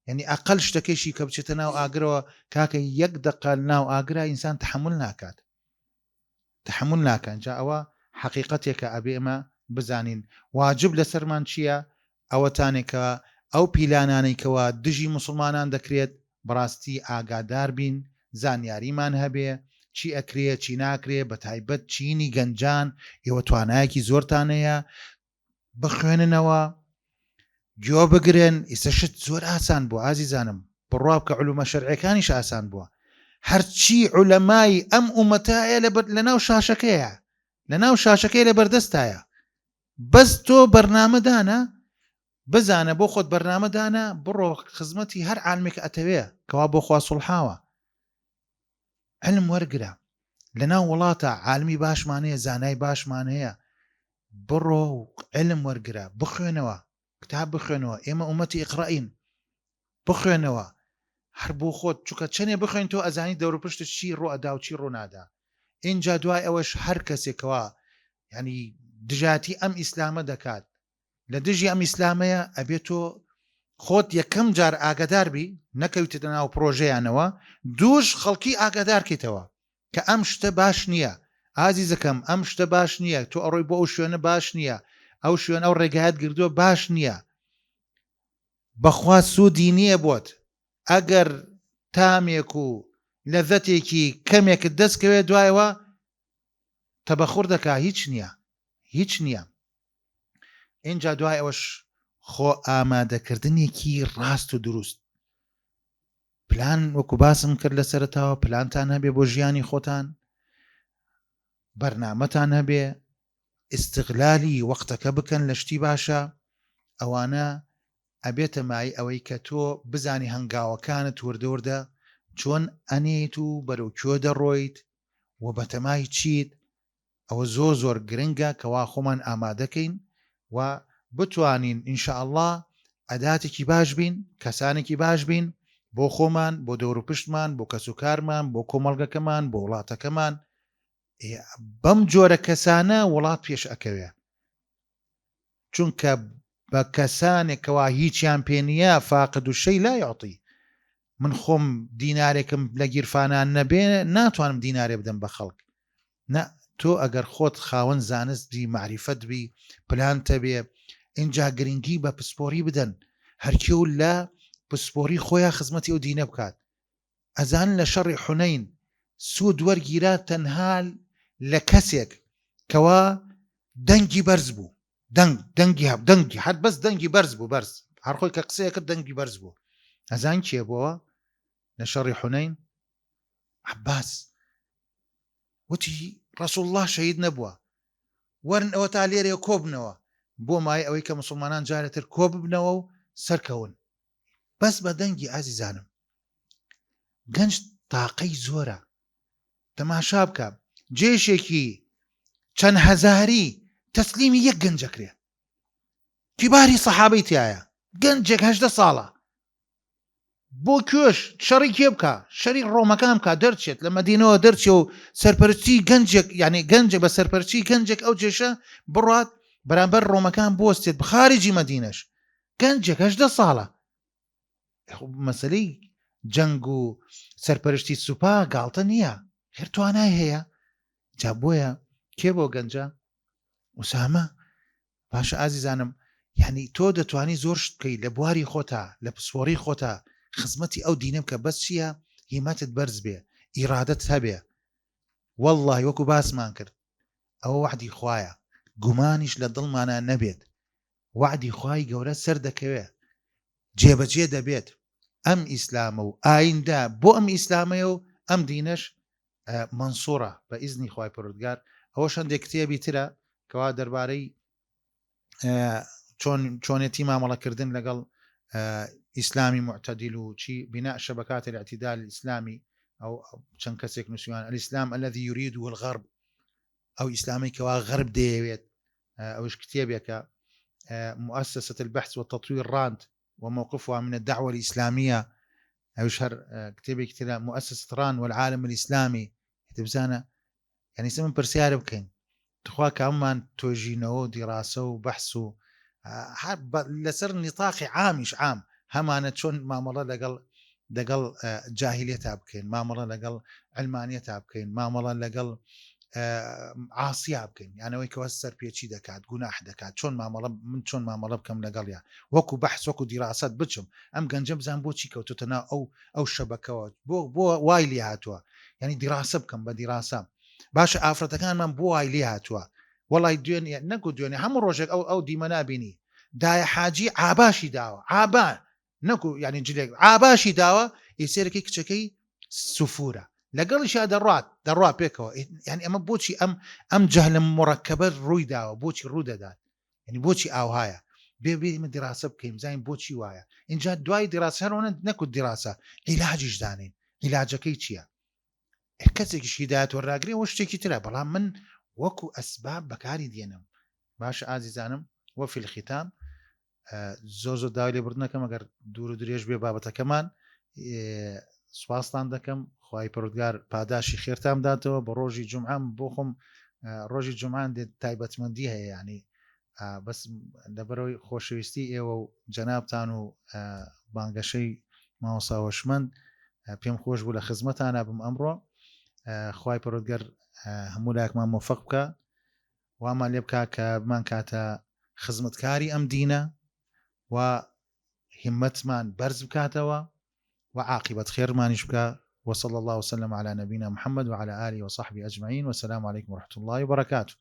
یعنی ئەقل شتەکەشی کە بچێتە ناو ئاگرەوە کاکە یەک دقە ناو ئاگرا ئینسان تحمل ناکات، تحمل ناکەن. جا ئەوە حەقیقەتێکە ئەبێ ئێمە بزانین. واجب لەسەرمان چییە؟ ئەوەتانێکە ئەو پیلانانەی کەوا دژی مسلمانان دەکرێت بەڕاستی ئاگادار بین، زانیاریمان هەبێ چی ئەکرێ چی ناکرێ، بە تایبەت چینی گەنجان. ئێوە توانایەکی زۆرتانەیە بخوێننەوە، گوێ بگرن. ئێستا شت زۆر ئاسان بووە ئازیزانم، بڕوا بکە علومە شەرعیەکانیش ئاسان بووە. هەرچی عولەمای ئەم ئومەتایە لە ناو شاشەکەیە، لە ناو شاشەکەی لە بەردەستایە. بەس تۆ بەرنامەدانە، بزانە بۆ خۆت بەرنامەدانە، بڕۆ خزمەتی هەر عالمێک ئەتەوێ کەوا بۆ خوا سوڵحاوە. علم وەرگرە، لە ناو وڵاتە عالمی باشمان هەیە، زانای باشمان هەیە، بڕۆ علم وەرگرە، بخوێنەوە، کتاب بخوێنەوە. ئێمە ئومەتی ئیقڕائین، بخوێنەوە هەر بۆ خۆت، چونکە چەندێ بخوێن تۆ ئەزانی دەوروپشت چی ڕۆ ئەدا و چی ڕۆ نادا. اینجا دوای ئەوەش هەر کەسێکەوە ینی دژاتی ئەم ئیسلامە دەکات، لە دژی ئەم ئیسلامەیە، ئەبێت تۆ خۆت یەکەم جار ئاگادار بی، نەکەویتە ناو پرۆژەیانەوە، دووش خەڵکی ئاگادارکەیتەوە کە ئەم شتە باش نییە. ئازیزەکەم ئەم شتە باش نییە، تۆ ئەڕۆی بۆ ئەو شوێنە باش نییە، ئەو شوێنە ئەو ڕێگایەت گردووە باش نییە، بەخوا سوودی نییە بۆت. ئەگەر تامێک و لەذەتێکی کەمێکت دەستکەوێت دوایەوە تەبەخۆر دەکا، هیچ نییە، هیچ نییە. اینجا دوای ئەوەش خۆ ئامادەکردنێکی ڕاست و دروست. پلان وەکو باسم کرد لە سەرەتاوە، پلانتان هەبێ بۆ ژیانی خۆتان، بەرنامەتان هەبێ، ئیستیغلالی وەختەکە بکەن لە شتی باشە. ئەوانە ئەبێتە مای ئەوەی کە تۆ بزانی هەنگاوەکانت وردەوردە چۆن ئەنێیت و بەرەو کوێ دەڕۆیت و بەتەمای چیت. ئەوە زۆر گرنگە کەوا خۆمان ئامادەکەین و بتوانین ئینشاءالله ئەداتێکی باش بین، کەسانێکی باش بین بۆ خۆمان، بۆ دەور و پشتمان، بۆ کەس و کارمان، بۆ کۆمەڵگەکەمان، بۆ وڵاتەکەمان. بەم جۆرە کەسانە وڵات پێش ئەکەوێ، چونکە بە کەسانێکەوە هیچیان پێنیە فاقد و شەی لا یعطی. من خۆم دینارێکم لە گیرفانان نەبێ ناتوانم دینارێ بدەم بە خەڵک. نە، تۆ ئەگەر خۆت خاوەن زانست بی، معریفەت بی، پلانتە بێ، اینجا گرنگی بە پسپۆری بدەن. هەرکێ و لە پسپۆری خۆیان خزمەتی ئەو دینە بکات. ئەزان لە شەڕی حونەین سوود وەرگیرا تەنها لە کەسێک کەوا دەنگی بەرز بوو، دەنگی حد بەس دەنگی بەرز بوو، بەرز هەرخۆی کە قسەیە کرد دەنگی بەرز بوو. ئەزان کێ بووە لە شەڕی حونەین؟ عەباس. وتی ڕەسوڵ الله شەهید نەبووە، وەرن ئەوە تا لێرێ کۆ بنەوە بۆ مای ئەوەی کە موسڵمانان جارێتر کۆ ببنەوە و سەرکەون. بەس بە دەنگی ئازیزانم. گەنج تاقەی زۆرە. تەماشا بکە جێشێکی چەند هەزاری تەسلیمی یەک گەنجەکرێ، کیباری سەحابەی تایە، گەنجێک 18 ساڵە بۆ کوێش شەڕی کێ بکە، شەری ڕۆمەکان بکە، دەرچێت لە مەدینەوە دەرچێ و سەرپەرستی گەنجێک، یعنی گەنجێک بە سەرپەرچی گەنجێک ئەو جێشە بڕات بەرامبەر ڕۆمەکان بۆستێت بخارجی مەدینەش. گەنجێک 18 ساڵە. مەسەلەی جەنگ و سەرپەرشتی سوپا گاڵتە نییە، هێرتوانای هەیە. جا بۆیە کێ بۆ گەنجە؟ ئوسامە. باشە ئازیزانم، یعنی تۆ دەتوانی زۆر شت بکەی لە بواری خۆتا، لە پسپۆری خۆتا، خزمەتی ئەو دینە بکە. بەس چییە؟ هیمەتت بەرز بێ، ئیرادەت هەبێ. وەڵڵاهی وەکو باسمان کرد ئەوە وعدی خوایە، گومانیش لە دڵمانە نەبێت. وعدی خوای گەورە سەر دەکەوێ، جێبەجێ دەبێت. ئەم ئیسلامە و ئایندە بۆ ئەم ئیسلامەیە و ئەم دینەش منسوورە بە ئیزنی خوای پەروەردگار. ئەوە شەندێک کتێبی ترە کەوا دەربارەی چۆنێتی مامەڵەکردن لەگەڵ ئیسلامی معتەدیل و چی بناء شبكات الاعتدال الإسلامي أو چەند کەسێک نووسیوان الإسلام الذي يريده الغرب، أو إسلامي كوا غرب ديويت. أوش كتابك مؤسسة البحث والتطوير راند وموقفها من الدعوة الإسلامية، أو شهر كتابي كتير مؤسسة ران والعالم الإسلامي. تبزانا يعني اسم برسيار بكين تخوا كمان توجينه دراسة وبحث لسر نطاق عامش عام همانة شون ما مرة لقل جاهلية بكين، ما مرة لقل علمانية بكين، ما مرة لقل عاصية بكين. يعني ويكو هسر بيتشي دكات جناح دكات شون ما مرة من شون ما مرة بكم لقل يا وكو بحث وكو دراسات بتشم أم جنجب زان بوتشي كوتنا أو شبكات بو وايلي هاتوا، يعني دراسة بكم بدراسة باش ئافرەتەکان من بۆ وای لێ هاتووە. وەڵی دوێنێ نەگو دوێنێ هەموو ڕۆژێک ئەو دیمە نابینی دایە حاجی ئاباشی داوە، ئابا نەکو یعنی جلێک ئاباشی داوە، ئیسێرەکەی کچەکەی سوفورە لەگەڵیشا دەڕات پێکەوە. یعنی ئەمە بۆچی ئەم جەهلە مڕەکەبە ڕووی داوە، بۆچی ڕوو دەدات، یعنی بۆچی ئاوهایە. بێمە دیراسە بکەین بزانین بۆچی وایە. اینجا دوای دیراسە هەرۆنە نەکو دیراسە عیلاجیش دانین، عیلاجەکەی چییە؟ کەسێکیش هیدایەت وەرراگرێ وە شتێکی ترە، بەڵام من وەکو ئەسباب بەکاری دێنم. باش ئازیزانم، وەفی الختام زۆر داوای لێبوردنەکەم ئەگەر دوور و درێژ بێ بابەتەکەمان سوپاستان دەکەم. خوای پەروەردگار پاداشی خێرتان بداتەوە. بە ڕۆژی جومعەم بۆ خۆم ڕۆژی جومعان دێت تایبەتمەندی هەیە، ینی بەس لەبەرەوەی خۆشەویستی ئێوە و جەنابتان و بانگەشەی مامۆستا هۆشمەند پێم خۆش بوو لە خزمەتانە بم ئەمڕۆ. خوای پەروەردگار هەموو لایەکمان مۆفەق بکە، وامان لێ بکە کە بمان کاتە خزمەتکاری ئەم دینە و هیمەتمان بەرز بکاتەوە و عاقبەت خێرمانیش بکە. وصلى الله وسلم على نبينا محمد وعلى آله وصحبه أجمعين، والسلام عليكم ورحمة الله وبركاته.